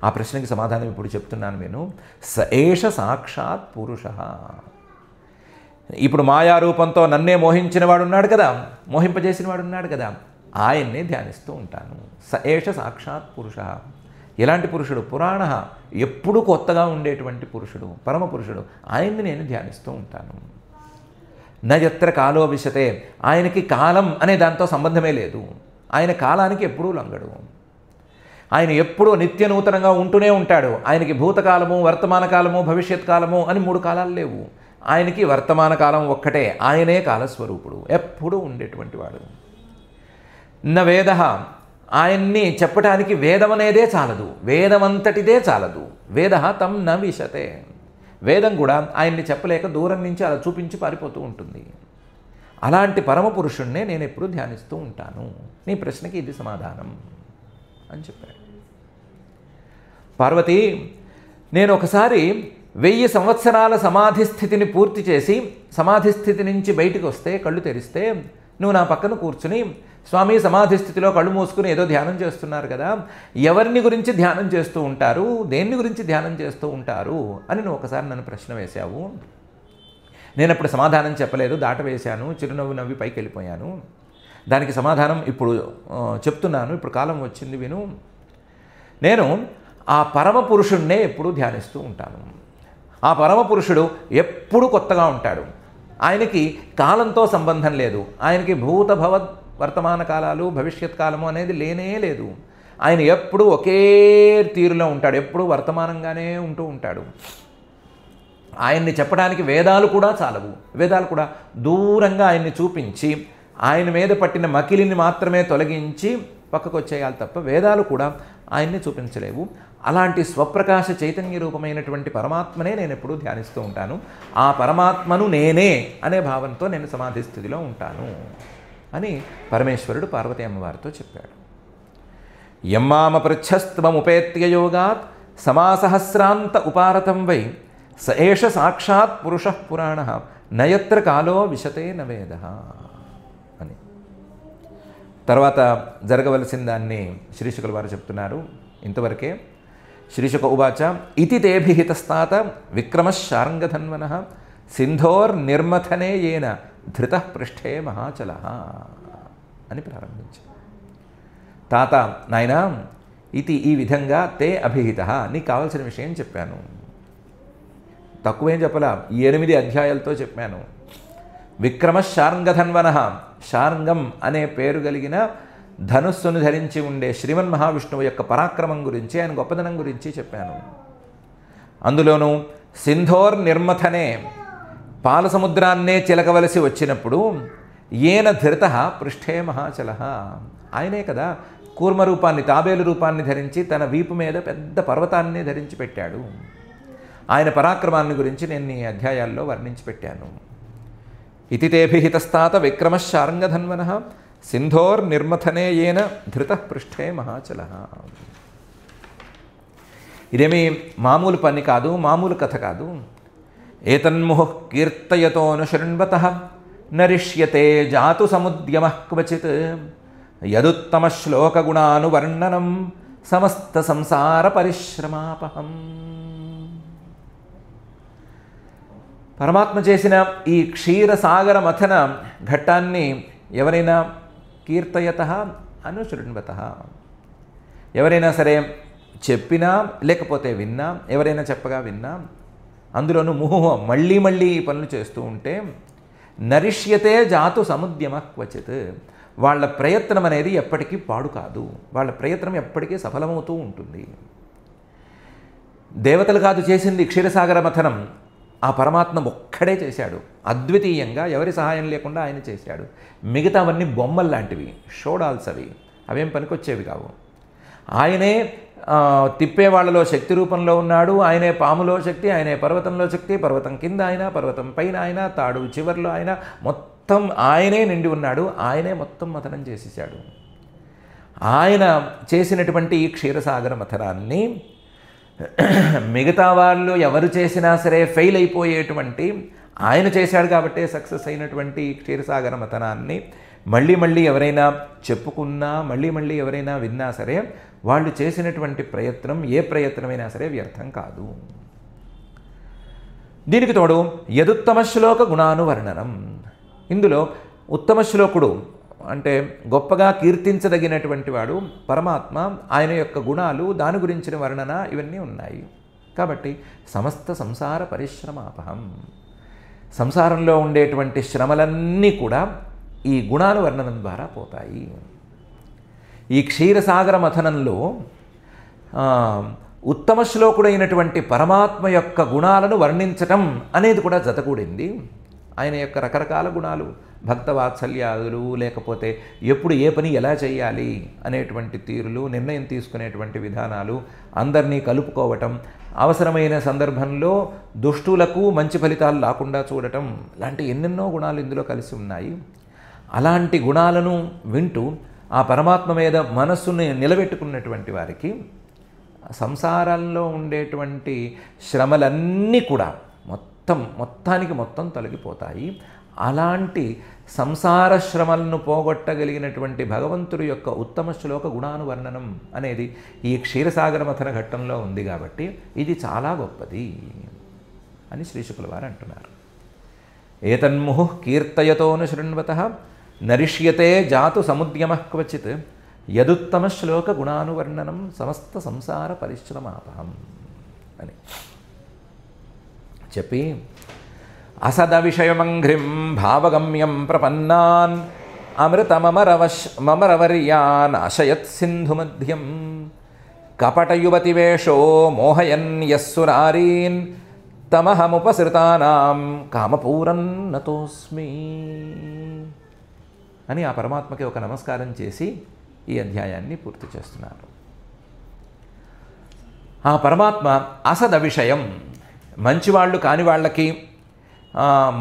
ఆ ప్రశ్నకి సమాధానం ఇప్పుడు చెప్తున్నాను నేను. స ఏష సాక్షాత్ పురుషః. ఇప్పుడు మాయారూపంతో నన్నే మోహించిన వాడు ఉన్నాడు కదా, మోహింపజేసిన వాడు ఉన్నాడు కదా, ఆయన్నే ధ్యానిస్తూ ఉంటాను. స ఏష సాక్షాత్ పురుషః. ఎలాంటి పురుషుడు? పురాణః, ఎప్పుడూ కొత్తగా ఉండేటువంటి పురుషుడు, పరమ పురుషుడు, ఆయన్ని నేను ధ్యానిస్తూ ఉంటాను. నయత్ర కాలో విశతే, ఆయనకి కాలం అనే దాంతో సంబంధమే లేదు. ఆయన కాలానికి ఎప్పుడూ లొంగడు. ఆయన ఎప్పుడూ నిత్య నూతనంగా ఉంటూనే ఉంటాడు. ఆయనకి భూతకాలము, వర్తమాన కాలము, భవిష్యత్ కాలము అని 3 కాలాలు లేవు. ఆయనకి వర్తమాన కాలం ఒక్కటే, ఆయనే కాలస్వరూపుడు, ఎప్పుడూ ఉండేటువంటి వాడు. న వేద, ఆయన్ని చెప్పటానికి వేదం అనేదే చాలదు, వేదమంతటిదే చాలదు. వేద తం న విశతే, వేదం కూడా ఆయన్ని చెప్పలేక దూరం నుంచి అలా చూపించి పారిపోతూ ఉంటుంది. అలాంటి పరమపురుషుణ్ణే నేను ఎప్పుడూ ధ్యానిస్తూ ఉంటాను. నీ ప్రశ్నకి ఇది సమాధానం అని చెప్పాడు. పార్వతి, నేను ఒకసారి 1000 సంవత్సరాల సమాధి స్థితిని పూర్తి చేసి, సమాధి స్థితి నుంచి బయటకు వస్తే, కళ్ళు తెరిస్తే, నువ్వు నా పక్కన కూర్చుని, స్వామి సమాధి స్థితిలో కళ్ళు మూసుకుని ఏదో ధ్యానం చేస్తున్నారు కదా, ఎవరిని గురించి ధ్యానం చేస్తూ ఉంటారు, దేన్ని గురించి ధ్యానం చేస్తూ ఉంటారు అని నువ్వు ఒకసారి నన్ను ప్రశ్న వేశావు. నేను అప్పుడు సమాధానం చెప్పలేదు, దాటవేశాను, చిరునవ్వు నవ్వి పైకి వెళ్ళిపోయాను. దానికి సమాధానం ఇప్పుడు చెప్తున్నాను, ఇప్పుడు కాలం వచ్చింది విను. నేను ఆ పరమపురుషుణ్ణే ఎప్పుడూ ధ్యానిస్తూ ఉంటాను. ఆ పరమపురుషుడు ఎప్పుడూ కొత్తగా ఉంటాడు. ఆయనకి కాలంతో సంబంధం లేదు. ఆయనకి భూత భవత్ వర్తమాన కాలాలు, భవిష్యత్ కాలము అనేది లేనే లేదు. ఆయన ఎప్పుడూ ఒకే తీరులో ఉంటాడు, ఎప్పుడూ వర్తమానంగానే ఉంటూ ఉంటాడు. ఆయన్ని చెప్పడానికి వేదాలు కూడా చాలవు. వేదాలు కూడా దూరంగా ఆయన్ని చూపించి ఆయన మీద పట్టిన మకిలిని మాత్రమే తొలగించి పక్కకు వచ్చేయాలి తప్ప వేదాలు కూడా ఆయన్ని చూపించలేవు. అలాంటి స్వప్రకాశ చైతన్య రూపమైనటువంటి పరమాత్మనే నేను ఎప్పుడూ ధ్యానిస్తూ ఉంటాను. ఆ పరమాత్మను నేనే అనే భావంతో నేను సమాధి స్థితిలో ఉంటాను అని పరమేశ్వరుడు పార్వతీ అమ్మవారితో చెప్పాడు. యమ్మామ పృచ్ఛస్త్వముపేత్య యోగాత్ సమాసహస్రాంత ఉపారతం వై స ఏష సాక్షాత్ పురుషః పురాణః నయత్ర కాలో విశతే నవేదః అని. తర్వాత జరగవలసిన దాన్ని శ్రీశుకుల వారు చెప్తున్నారు. ఇంతవరకే శ్రీశుక ఉవాచ ఇతి తేభిహితస్తాత విక్రమశార్ంగధన్వనః సింధోర్నిర్మథనే ఏన ధృతః పృష్ఠే మహాచలః అని ప్రారంభించారు. తాత నాయనా ఇది ఈ విధంగా తే అభిహిత నీకు కావాల్సిన విషయం చెప్పాను. తక్కువేం చెప్పలా, 8 అధ్యాయాలతో చెప్పాను. విక్రమశార్ంగధన్వనః శార్ంగం అనే పేరు కలిగిన ధనుస్సును ధరించి ఉండే శ్రీమన్ మహావిష్ణువు యొక్క పరాక్రమం గురించి, ఆయన గొప్పదనం గురించి చెప్పాను. అందులోనూ సింధోర్నిర్మథనే పాల సముద్రాన్నే చిలకవలసి వచ్చినప్పుడు ఏన ధృత పృష్ఠే మహాచలః ఆయనే కదా కూర్మ రూపాన్ని, తాబేలు రూపాన్ని ధరించి తన వీపు మీద పెద్ద పర్వతాన్ని ధరించి పెట్టాడు. ఆయన పరాక్రమాన్ని గురించి నేను ఈ అధ్యాయాల్లో వర్ణించి పెట్టాను. ఇతి తేభిహితస్తాత విక్రమశార్ంగధన్వనః సింధోర్నిర్మథనే ఏన ధృతః పృష్ఠే మహాచలః. ఇదేమీ మామూలు పని కాదు, మామూలు కథ కాదు. ఏతన్ముహుః కీర్తయతోనుశృణ్వతః నరిష్యతే జాతు సముద్యమః క్వచిత్ యదుత్తమ శ్లోకగుణానువర్ణనం సమస్త సంసార పరిశ్రమాపహం. పరమాత్మ చేసిన ఈ క్షీరసాగర మథన ఘట్టాన్ని ఎవరైనా కీర్తయతః అనుశృణ్వతః, ఎవరైనా సరే చెప్పినా లేకపోతే విన్నా, ఎవరైనా చెప్పగా విన్నా, అందులోనూ ముహుః మళ్ళీ మళ్ళీ ఈ పనులు చేస్తూ ఉంటే నరిష్యతే జాతు సముద్యమః క్వచిత్ వాళ్ళ ప్రయత్నం అనేది ఎప్పటికీ పాడు కాదు, వాళ్ళ ప్రయత్నం ఎప్పటికీ సఫలమవుతూ ఉంటుంది. దేవతలు కాదు చేసింది క్షీరసాగర మథనం, ఆ పరమాత్మ ఒక్కడే చేశాడు. అద్వితీయంగా ఎవరి సహాయం లేకుండా ఆయన చేశాడు. మిగతావన్నీ బొమ్మలు లాంటివి, షోడాల్స్ అవి, అవేం పనికొచ్చేవి కావు. ఆయనే తిప్పేవాళ్లలో శక్తి రూపంలో ఉన్నాడు. ఆయనే పాములో శక్తి, ఆయనే పర్వతంలో శక్తి, పర్వతం కింద ఆయన, పర్వతం పైన ఆయన, తాడు చివర్లో ఆయన, మొత్తం ఆయనే నిండి ఉన్నాడు. ఆయనే మొత్తం మథనం చేసేసాడు. ఆయన చేసినటువంటి ఈ క్షీరసాగర మథనాన్ని మిగతా వాళ్ళు ఎవరు చేసినా సరే ఫెయిల్ అయిపోయేటువంటి ఆయన చేశాడు కాబట్టే సక్సెస్ అయినటువంటి ఈ క్షీరసాగర మథనాన్ని మళ్ళీ మళ్ళీ ఎవరైనా చెప్పుకున్నా, మళ్ళీ మళ్ళీ ఎవరైనా విన్నా సరే వాళ్ళు చేసినటువంటి ప్రయత్నం ఏ ప్రయత్నమైనా సరే వ్యర్థం కాదు. దీనికి తోడు యదుత్తమ శ్లోక గుణానువర్ణనం. ఇందులో ఉత్తమ శ్లోకుడు అంటే గొప్పగా కీర్తించదగినటువంటి వాడు పరమాత్మ, ఆయన యొక్క గుణాలు, దాని గురించిన వర్ణన ఇవన్నీ ఉన్నాయి. కాబట్టి సమస్త సంసార పరిశ్రమాపహం, సంసారంలో ఉండేటువంటి శ్రమలన్నీ కూడా ఈ గుణానువర్ణనం ద్వారా పోతాయి. ఈ క్షీరసాగర మథనంలో ఉత్తమ శ్లోకుడైనటువంటి పరమాత్మ యొక్క గుణాలను వర్ణించటం అనేది కూడా జతకూడింది. ఆయన యొక్క రకరకాల గుణాలు, భక్త వాత్సల్యాదులు, లేకపోతే ఎప్పుడు ఏ పని ఎలా చేయాలి అనేటువంటి తీరులు, నిర్ణయం తీసుకునేటువంటి విధానాలు, అందరినీ కలుపుకోవటం, అవసరమైన సందర్భంలో దుష్టులకు మంచి ఫలితాలు రాకుండా చూడటం, లాంటి ఎన్నెన్నో గుణాలు ఇందులో కలిసి ఉన్నాయి. అలాంటి గుణాలను వింటూ ఆ పరమాత్మ మీద మనస్సుని నిలబెట్టుకున్నటువంటి వారికి సంసారాల్లో ఉండేటువంటి శ్రమలన్నీ కూడా మొత్తానికి తొలగిపోతాయి. అలాంటి సంసార శ్రమలను పోగొట్టగలిగినటువంటి భగవంతుడి యొక్క ఉత్తమ శ్లోక గుణానువర్ణనం అనేది ఈ క్షీరసాగర మథన ఘట్టంలో ఉంది. కాబట్టి ఇది చాలా గొప్పది అని శ్రీశుకుల వారు అంటున్నారు. ఏతన్ముహుః కీర్తయతోను శృణ్వతః నరిష్యతే జాతు సముద్యమః క్వచిత్ యదుత్తమ శ్లోక గుణానువర్ణనం సమస్త సంసార పరిశ్రమాపహం అని చెప్పి అసద విషయమంఘ్రిం భావగమ్యం ప్రపన్నాన్ అమృతమరవర్యాన్ అశయత్ సింధు మధ్యం కపటయువతివేషో మోహయన్ యస్సురారీన్ తమహముపసృతానాం కామపూరన్నతోస్మి. అని ఆ పరమాత్మకి ఒక నమస్కారం చేసి ఈ అధ్యాయాన్ని పూర్తి చేస్తున్నారు. ఆ పరమాత్మ అసద విషయం, మంచివాళ్ళు కాని వాళ్ళకి,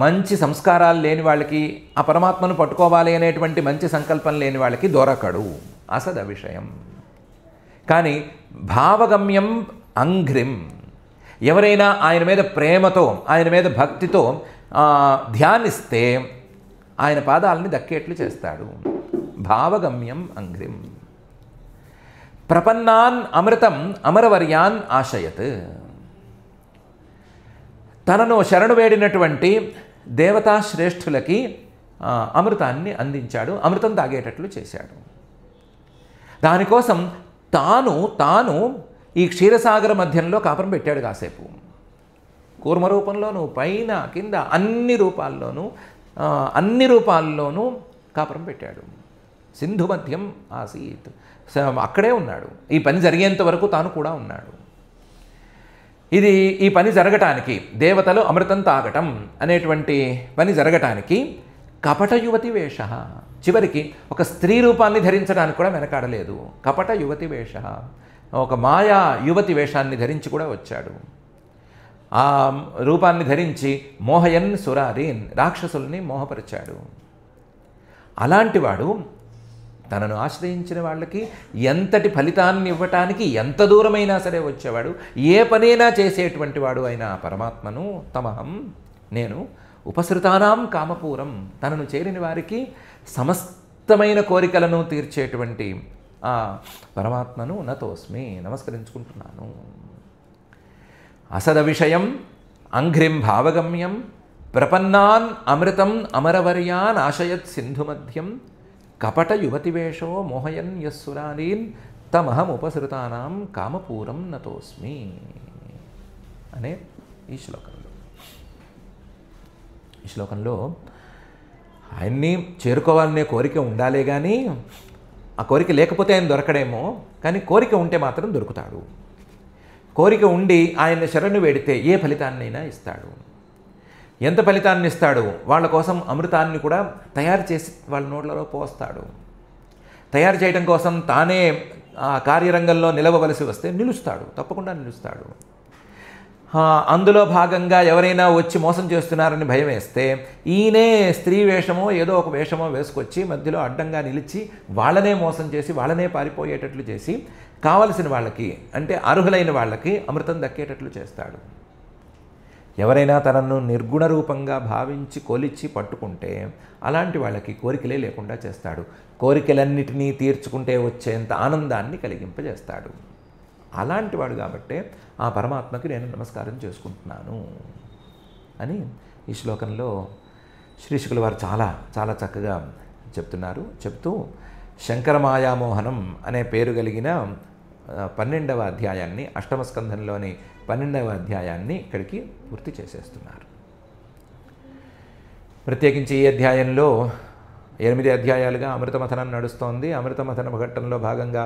మంచి సంస్కారాలు లేని వాళ్ళకి, ఆ పరమాత్మను పట్టుకోవాలి అనేటువంటి మంచి సంకల్పం లేని వాళ్ళకి దొరకడు, అసద విషయం. కానీ భావగమ్యం అంఘ్రిం, ఎవరైనా ఆయన మీద ప్రేమతో, ఆయన మీద భక్తితో ధ్యానిస్తే ఆయన పాదాలని దక్కేట్లు చేస్తాడు. భావగమ్యం అంఘ్రిం. ప్రపన్నాన్ అమృతం అమరవర్యాన్ ఆశయత్, తనను శరణు వేడినటువంటి దేవతాశ్రేష్ఠులకి అమృతాన్ని అందించాడు, అమృతం తాగేటట్లు చేశాడు. దానికోసం తాను ఈ క్షీరసాగర మధ్యంలో కాపురం పెట్టాడు కాసేపు. కూర్మ రూపంలోనూ, పైన కింద అన్ని రూపాల్లోనూ కాపురం పెట్టాడు. సింధు మధ్యం ఆసీత్, అక్కడే ఉన్నాడు. ఈ పని జరిగేంత వరకు తాను కూడా ఉన్నాడు. ఈ పని జరగటానికి, దేవతలు అమృతం తాగటం అనేటువంటి పని జరగటానికి కపట యువతి వేష, చివరికి ఒక స్త్రీ రూపాన్ని ధరించడానికి కూడా వెనకాడలేదు. కపట యువతి వేష, ఒక మాయా యువతి వేషాన్ని ధరించి కూడా వచ్చాడు. ఆ రూపాన్ని ధరించి మోహయన్ సురారీన్, రాక్షసుల్ని మోహపరిచాడు. అలాంటివాడు తనను ఆశ్రయించిన వాళ్ళకి ఎంతటి ఫలితాన్ని ఇవ్వటానికి ఎంత దూరమైనా సరే వచ్చేవాడు, ఏ పనైనా చేసేటువంటి వాడు అయిన పరమాత్మను తమహం, నేను ఉపసృతానాం కామపూరం, తనను చేరిన వారికి సమస్తమైన కోరికలను తీర్చేటువంటి ఆ పరమాత్మను నతోస్మి, నమస్కరించుకుంటున్నాను. అసద విషయం అంఘ్రిం భావగమ్యం ప్రపన్నాన్ అమృతం అమరవర్యాన్ ఆశయత్ సింధుమధ్యం కపట యువతివేషో మోహయన్ యస్సురాలీన్ తమహం ఉపసృతానాం కామపూరం నతోస్మి అనే ఈ శ్లోకంలో ఆయన్ని చేరుకోవాలనే కోరిక ఉండాలే కానీ ఆ కోరిక లేకపోతే ఆయన దొరకడేమో, కానీ కోరిక ఉంటే మాత్రం దొరుకుతాడు. కోరిక ఉండి ఆయన్ని శరణు వేడితే ఏ ఫలితాన్నైనా ఇస్తాడు. ఎంత ఫలితాన్ని ఇస్తాడు? వాళ్ళ కోసం అమృతాన్ని కూడా తయారు చేసి వాళ్ళ నోట్లలో పోస్తాడు. తయారు చేయడం కోసం తానే ఆ కార్యరంగంలో నిలవవలసి వస్తే నిలుస్తాడు, తప్పకుండా నిలుస్తాడు. అందులో భాగంగా ఎవరైనా వచ్చి మోసం చేస్తున్నారని భయం వేస్తే ఈయనే స్త్రీ వేషమో ఏదో ఒక వేషమో వేసుకొచ్చి మధ్యలో అడ్డంగా నిలిచి వాళ్ళనే మోసం చేసి వాళ్ళనే పారిపోయేటట్లు చేసి కావలసిన వాళ్ళకి, అంటే అర్హులైన వాళ్ళకి అమృతం దక్కేటట్లు చేస్తాడు. ఎవరైనా తనను నిర్గుణ రూపంగా భావించి కొలిచి పట్టుకుంటే అలాంటి వాళ్ళకి కోరికలే లేకుండా చేస్తాడు. కోరికలన్నిటినీ తీర్చుకుంటే వచ్చేంత ఆనందాన్ని కలిగింపజేస్తాడు. అలాంటి వాడు కాబట్టే ఆ పరమాత్మకి నేను నమస్కారం చేసుకుంటున్నాను అని ఈ శ్లోకంలో శ్రీశుకుల వారు చాలా చాలా చక్కగా చెప్తున్నారు. చెప్తూ శంకరమాయామోహనం అనే పేరు కలిగిన 12వ అధ్యాయాన్ని, అష్టమ స్కంధంలోని 12వ అధ్యాయాన్ని ఇక్కడికి పూర్తి చేసేస్తున్నారు. ప్రత్యేకించి ఈ అధ్యాయంలో 8 అధ్యాయాలుగా అమృతమథనం నడుస్తోంది. అమృతమథన ఘట్టంలో భాగంగా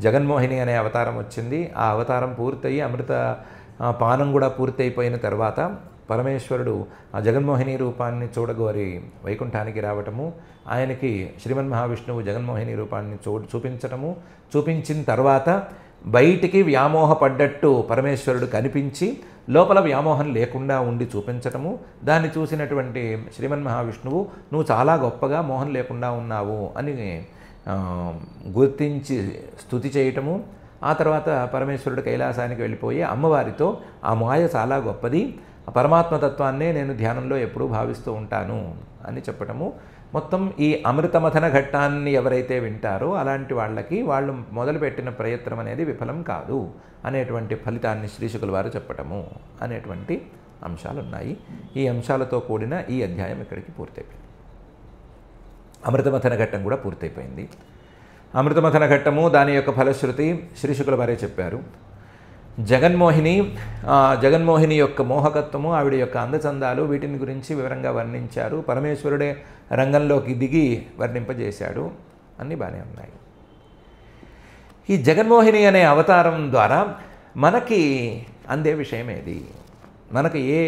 జగన్మోహిని అనే అవతారం వచ్చింది. ఆ అవతారం పూర్తయి అమృత పానం కూడా పూర్తయిపోయిన తర్వాత పరమేశ్వరుడు ఆ జగన్మోహిని రూపాన్ని చూడగోరి వైకుంఠానికి రావటము, ఆయనకి శ్రీమన్ మహావిష్ణువు జగన్మోహిని రూపాన్ని చూపించటము, చూపించిన తర్వాత బయటికి వ్యామోహపడ్డట్టు పరమేశ్వరుడు కనిపించి లోపల వ్యామోహం లేకుండా ఉండి చూపించటము, దాన్ని చూసినటువంటి శ్రీమన్ మహావిష్ణువు నువ్వు చాలా గొప్పగా మోహం లేకుండా ఉన్నావు అని గుర్తించి స్తుతి చేయటము, ఆ తర్వాత పరమేశ్వరుడు కైలాసానికి వెళ్ళిపోయి అమ్మవారితో ఆ మాయ చాలా గొప్పది, ఆ పరమాత్మతత్వాన్నే నేను ధ్యానంలో ఎప్పుడూ భావిస్తూ ఉంటాను అని చెప్పటము. మొత్తం ఈ అమృతమథన ఘట్టాన్ని ఎవరైతే వింటారో అలాంటి వాళ్ళకి వాళ్ళు మొదలుపెట్టిన ప్రయత్నం అనేది విఫలం కాదు అనేటువంటి ఫలితాన్ని శ్రీశుకుల వారు చెప్పటము అనేటువంటి అంశాలు ఉన్నాయి. ఈ అంశాలతో కూడిన ఈ అధ్యాయం ఇక్కడికి పూర్తయిపోయింది. అమృతమథన ఘట్టం కూడా పూర్తయిపోయింది. అమృతమథన ఘట్టము దాని యొక్క ఫలశ్రుతి శ్రీశుకుల వారే చెప్పారు. జగన్మోహిని యొక్క మోహకత్వము, ఆవిడ యొక్క అందచందాలు, వీటిని గురించి వివరంగా వర్ణించారు. పరమేశ్వరుడే రంగంలోకి దిగి వర్ణింపజేశాడు. అన్నీ బాగానే ఉన్నాయి. ఈ జగన్మోహిని అనే అవతారం ద్వారా మనకి అందే విషయం ఏది, మనకు ఏ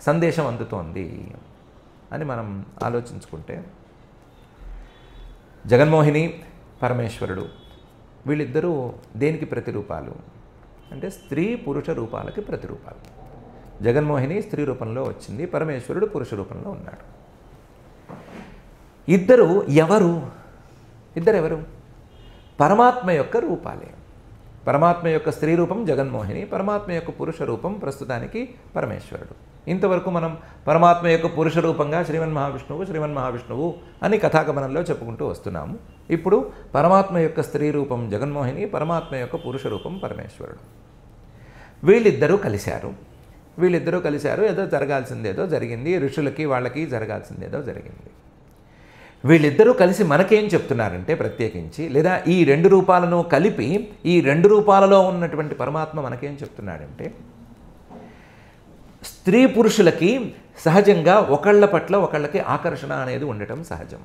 సందేశం అందుతోంది అని మనం ఆలోచించుకుంటే జగన్మోహిని పరమేశ్వరుడు వీళ్ళిద్దరూ దేనికి ప్రతిరూపాలు అంటే స్త్రీ పురుష రూపాలకి ప్రతిరూపాలు. జగన్మోహిని స్త్రీ రూపంలో వచ్చింది, పరమేశ్వరుడు పురుష రూపంలో ఉన్నాడు. ఇద్దరు ఎవరు? పరమాత్మ యొక్క రూపాలే. పరమాత్మ యొక్క స్త్రీ రూపం జగన్మోహిని, పరమాత్మ యొక్క పురుష రూపం ప్రస్తుతానికి పరమేశ్వరుడు. ఇంతవరకు మనం పరమాత్మ యొక్క పురుష రూపంగా శ్రీమన్మహావిష్ణువు అని కథాగమనంలో చెప్పుకుంటూ వస్తున్నాము. ఇప్పుడు పరమాత్మ యొక్క స్త్రీ రూపం జగన్మోహిని, పరమాత్మ యొక్క పురుష రూపం పరమేశ్వరుడు. వీళ్ళిద్దరూ కలిశారు. ఏదో జరగాల్సిందేదో జరిగింది, ఋషులకి వాళ్ళకి జరగాల్సిందేదో జరిగింది. వీళ్ళిద్దరూ కలిసి మనకేం చెప్తున్నారంటే ప్రత్యేకించి, లేదా ఈ రెండు రూపాలను కలిపి ఈ రెండు రూపాలలో ఉన్నటువంటి పరమాత్మ మనకేం చెప్తున్నాడంటే, స్త్రీ పురుషులకి సహజంగా ఒకళ్ళ పట్ల ఒకళ్ళకి ఆకర్షణ అనేది ఉండటం సహజం.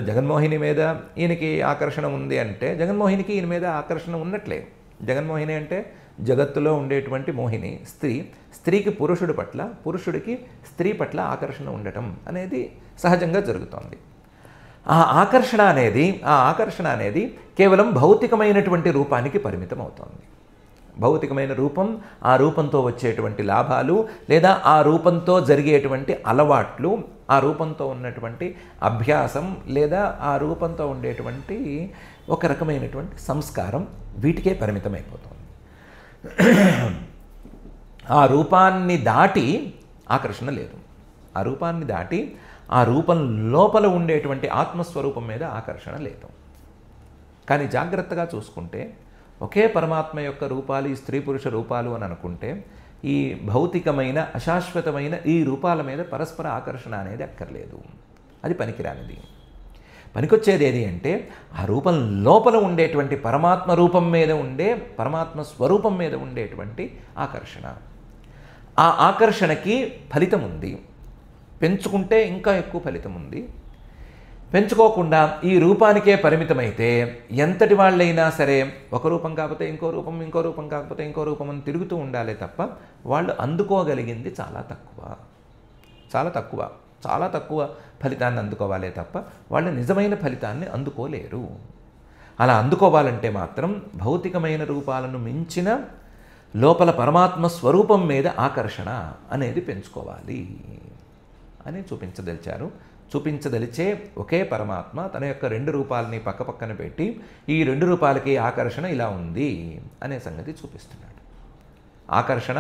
జగన్మోహిని మీద ఈయనకి ఆకర్షణ ఉంది అంటే జగన్మోహినికి ఈయన మీద ఆకర్షణ ఉన్నట్లే. జగన్మోహిని అంటే జగత్తులో ఉండేటువంటి మోహిని స్త్రీకి పురుషుడి పట్ల, పురుషుడికి స్త్రీ పట్ల ఆకర్షణ ఉండటం అనేది సహజంగా జరుగుతోంది. ఆ ఆకర్షణ అనేది కేవలం భౌతికమైనటువంటి రూపానికి పరిమితం అవుతోంది. భౌతికమైన రూపం, ఆ రూపంతో వచ్చేటువంటి లాభాలు, లేదా ఆ రూపంతో జరిగేటువంటి అలవాట్లు, ఆ రూపంతో ఉన్నటువంటి అభ్యాసం, లేదా ఆ రూపంతో ఉండేటువంటి ఒక రకమైనటువంటి సంస్కారం, వీటికే పరిమితమైపోతుంది. ఆ రూపాన్ని దాటి ఆకర్షణ లేదు. ఆ రూపాన్ని దాటి ఆ రూపం లోపల ఉండేటువంటి ఆత్మస్వరూపం మీద ఆకర్షణ లేదు. కానీ జాగ్రత్తగా చూసుకుంటే ఒకే పరమాత్మ యొక్క రూపాలు ఈ స్త్రీ పురుష రూపాలు అని అనుకుంటే ఈ భౌతికమైన అశాశ్వతమైన ఈ రూపాల మీద పరస్పర ఆకర్షణ అనేది అక్కర్లేదు. అది పనికిరానిది. పనికొచ్చేది ఏది అంటే ఆ రూపం లోపల ఉండేటువంటి పరమాత్మ రూపం మీద ఉండే, పరమాత్మ స్వరూపం మీద ఉండేటువంటి ఆకర్షణ. ఆ ఆకర్షణకి ఫలితం ఉంది. పెంచుకుంటే ఇంకా ఎక్కువ ఫలితం ఉంది. పెంచుకోకుండా ఈ రూపానికే పరిమితమైతే ఎంతటి వాళ్ళైనా సరే ఒక రూపం కాకపోతే ఇంకో రూపం, ఇంకో రూపం కాకపోతే ఇంకో రూపం అని తిరుగుతూ ఉండాలి తప్ప వాళ్ళు అందుకోగలిగింది చాలా తక్కువ ఫలితాన్ని అందుకోవాలే తప్ప వాళ్ళు నిజమైన ఫలితాన్ని అందుకోలేరు. అలా అందుకోవాలంటే మాత్రం భౌతికమైన రూపాలను మించిన లోపల పరమాత్మ స్వరూపం మీద ఆకర్షణ అనేది పెంచుకోవాలి అని చూపించదలిచే ఒకే పరమాత్మ తన యొక్క రెండు రూపాలని పక్కపక్కన పెట్టి ఈ రెండు రూపాలకి ఆకర్షణ ఇలా ఉంది అనే సంగతి చూపిస్తున్నాడు. ఆకర్షణ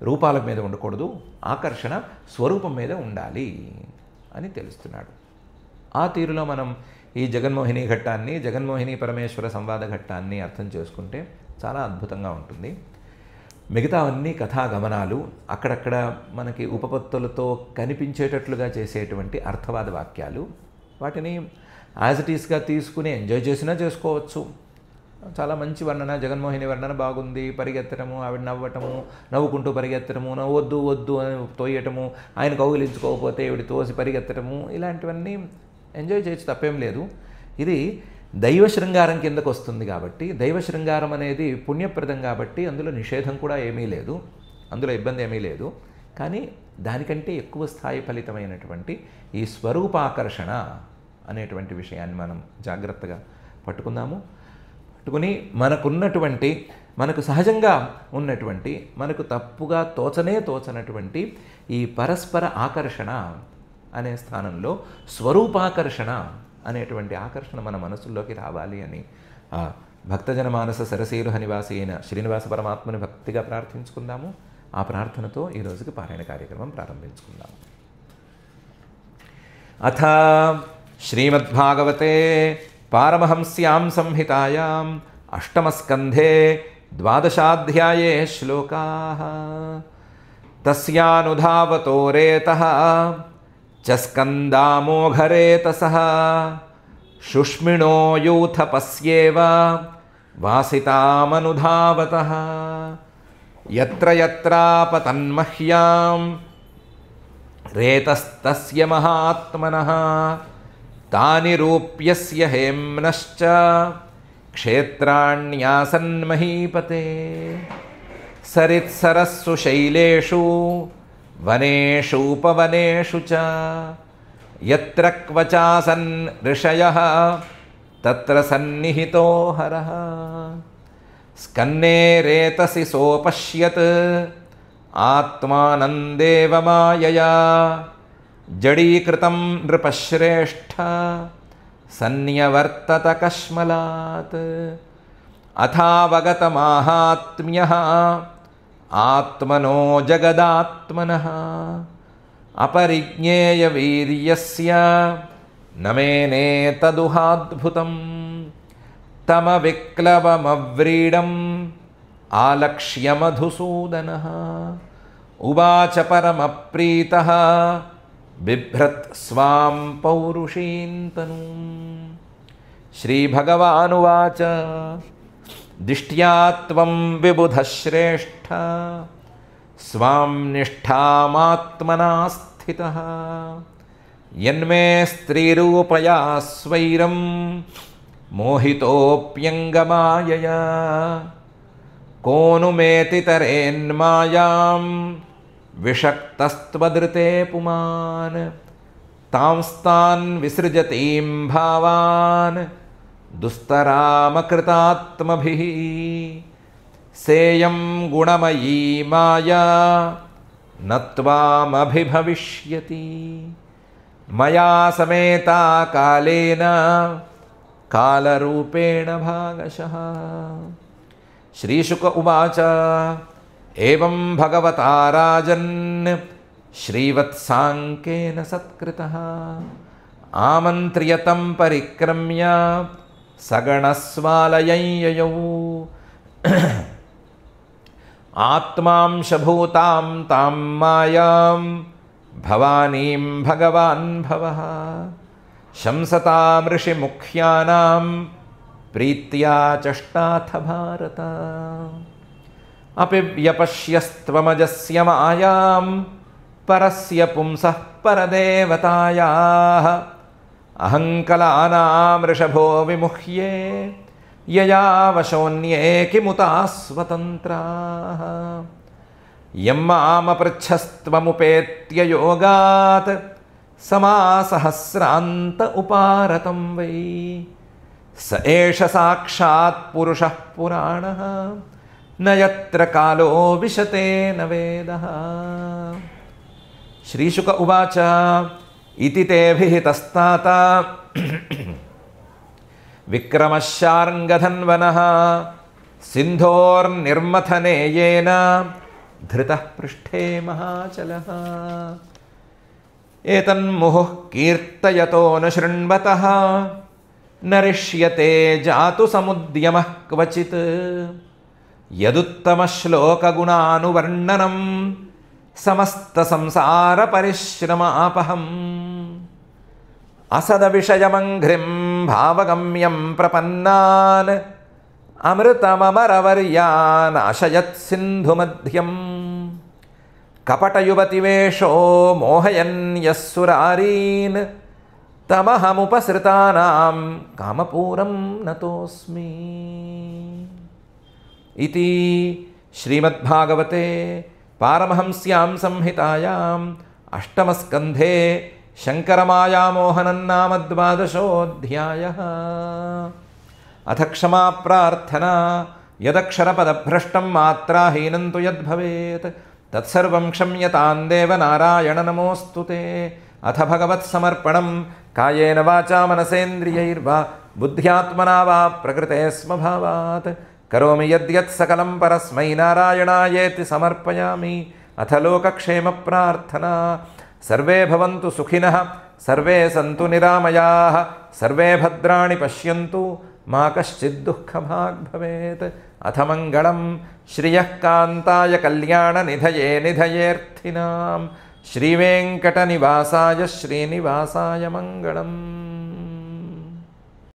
రూపాల మీద ఉండకూడదు, ఆకర్షణ స్వరూపం మీద ఉండాలి అని తెలుస్తున్నాడు. ఆ తీరులో మనం ఈ జగన్మోహిని ఘట్టాన్ని, జగన్మోహిని పరమేశ్వర సంవాద ఘట్టాన్ని అర్థం చేసుకుంటే చాలా అద్భుతంగా ఉంటుంది. మిగతా అన్ని కథాగమనాలు అక్కడక్కడ మనకి ఉపపత్తులతో కనిపించేటట్లుగా చేసేటువంటి అర్థవాద వాక్యాలు, వాటిని యాజ్ ఇట్ ఈస్గా తీసుకుని ఎంజాయ్ చేసినా చేసుకోవచ్చు. చాలా మంచి వర్ణన, జగన్మోహిని వర్ణన బాగుంది, పరిగెత్తడము, ఆవిడ నవ్వటము, నవ్వుకుంటూ పరిగెత్తడము, వద్దు అని తోయటము, ఆయన కౌగిలించుకోకపోతే ఈవిడ తోసి పరిగెత్తడము, ఇలాంటివన్నీ ఎంజాయ్ చేయొచ్చు, తప్పేం లేదు. ఇది దైవ శృంగారం కిందకు వస్తుంది కాబట్టి, దైవ శృంగారం అనేది పుణ్యప్రదం కాబట్టి అందులో నిషేధం కూడా ఏమీ లేదు, అందులో ఇబ్బంది ఏమీ లేదు. కానీ దానికంటే ఎక్కువ స్థాయి ఫలితమైనటువంటి ఈ స్వరూపాకర్షణ అనేటువంటి విషయాన్ని మనం జాగ్రత్తగా పట్టుకుందాము. పట్టుకుని మనకున్నటువంటి, మనకు సహజంగా ఉన్నటువంటి, మనకు తప్పుగా తోచనటువంటి ఈ పరస్పర ఆకర్షణ అనే స్థానంలో స్వరూపాకర్షణ అనేటువంటి ఆకర్షణ మన మనసుల్లోకి రావాలి అని ఆ భక్తజన మానస సరసీరుహ నివాసి అయిన శ్రీనివాస పరమాత్మని భక్తిగా ప్రార్థించుకుందాము. ఆ ప్రార్థనతో ఈ రోజుకి పారాయణ కార్యక్రమం ప్రారంభించుకుందాము. అథ శ్రీమద్భాగవతే పారమహంస్యాం సంహితాయాం అష్టమస్కంధే ద్వాదశాధ్యాయే శ్లోకాః తస్యానుధావతో రేతః చ స్కందామోఘరేతసః శుష్మిణో యూథపస్యేవ వాసితామనుధావతః యత్ర యత్రాపతన్మహ్యాం రేతస్తస్య మహాత్మనః తాని రూప్యస్య హేమ్నశ్చ క్షేత్రాణ్యాసన్మహీపతే సరిత్సరస్సు శైలేషు వనేషు ఉపవనేషు చ యత్ర క్వచాసన్ ఋషయః తత్ర సన్నిహితో హరః స్కన్నే రేతసి సోపశ్యత్ ఆత్మానందేవ మాయయా జడీకృతం నృపశ్రేష్ఠ సన్యవర్తత కశ్మలాత్ అథావగతమాహాత్మ్యః ఆత్మనో జగదాత్మనః అపరిజ్ఞేయవీర్యస్య నమేనే తదుహాద్భుతం తమ విక్లవమవ్రీడం ఆలక్ష్య మధుసూదనః ఉవాచ పరమప్రీతః బిభ్రత్ స్వాం పౌరుషీంతను. శ్రీభగవానువాచ దిష్ట్యా త్వం విబుధశ్రేష్ఠ స్వాం నిష్ఠామాత్మనా స్థితః యన్మే స్త్రీరూపయా స్వైరం మోహితోప్యంగమాయయా కోనుమేతితరేన్మాయాం విషక్తస్త్వదృతే పుమాన్ తాంస్తాన్ విసృజతీం భావాన్ దుస్తరామకృతాత్మభిః సేయం గుణమయీ మాయా నత్వామభిభవిష్యతి మయా సమేతా కాలేన కాలరూపేణ భాగశః. శ్రీశుక ఉవాచ ఏవం భగవతా రాజన్ శ్రీవత్సాంకేన సత్కృతః ఆమంత్ర్యతం పరిక్రమ్య సగణస్వాలయం యయౌ ఆత్మాంశభూతాం తాం మాయాం భవానీం భగవాన్ భవః శంసతాం ఋషిముఖ్యానాం ప్రీత్యా చష్టాథ భారత అపి వ్యపశ్యస్త్వమజస్య మాయాం పరస్య పుంసః పరదేవతాయాః అహంకలానాం వృషభో విముహ్యే యయా వశోన్యే కిముతాః స్వతంత్రాః యం మామపృచ్ఛస్త్వముపేత్య యోగాత్ సమాసహస్రాంత ఉపారతం వై స ఏష సాక్షాత్ పురుషః పురాణః న యత్ర కాలో విశతే న వేదః. శ్రీశుక ఉవాచ ఇతి తే విహితస్తాత విక్రమశార్ంగధన్వనః సింధోర్నిర్మథనే యేన ధృతః పృష్ఠే మహాచలః ఏతన్ముహుః కీర్తయతో న శృణ్వతః నరిష్యతే జాతు సముద్యమః క్వచిత్ యదుత్తమశ్లోకగుణానువర్ణనం సమస్త సంసార పరిశ్రమాపహం అసద విషయమంఘ్రిం భావగమ్యం ప్రపన్నాన్ అమృతమమరవర్యాన్ అశయత్ సింధుమధ్యం కపటయువతివేషో మోహయన్ యస్సురారీన్ తమహముపసృతానాం కామపూరం నతోస్మి. ఇతి శ్రీమద్భాగవతే పారమహంస్యాం సంహితాయాం అష్టమస్కంధే శంకరమాయామోహనం నామ ద్వాదశోऽధ్యాయः. అథ క్షమా ప్రార్థనా యదక్షరపదభ్రష్టం మాత్రాహీనం తు యద్భవేత్ తత్సర్వం క్షమ్యతాం దేవ నారాయణ నమోऽస్తు తే. అథ భగవత్సమర్పణం కాయేన వాచా మనసేంద్రియైర్వా బుద్ధ్యాత్మనా వా ప్రకృతే స్వభావాత్ కరోమి యద్యత్ సకలం పరస్మై నారాయణాయేతి సమర్పయామి. అథ లోకక్షేమ ప్రార్థనా సర్వే భవంతు సుఖినః సర్వే సంతు నిరామయాః సర్వే భద్రాణి పశ్యంతు మా కశ్చిద్ దుఃఖభాగ్ భవేత్. అథ మంగళం శ్రియః కాంతాయ కళ్యాణ నిధయే నిధయేర్థినాం శ్రీవేంకటనివాసాయ శ్రీనివాసాయ మంగళం.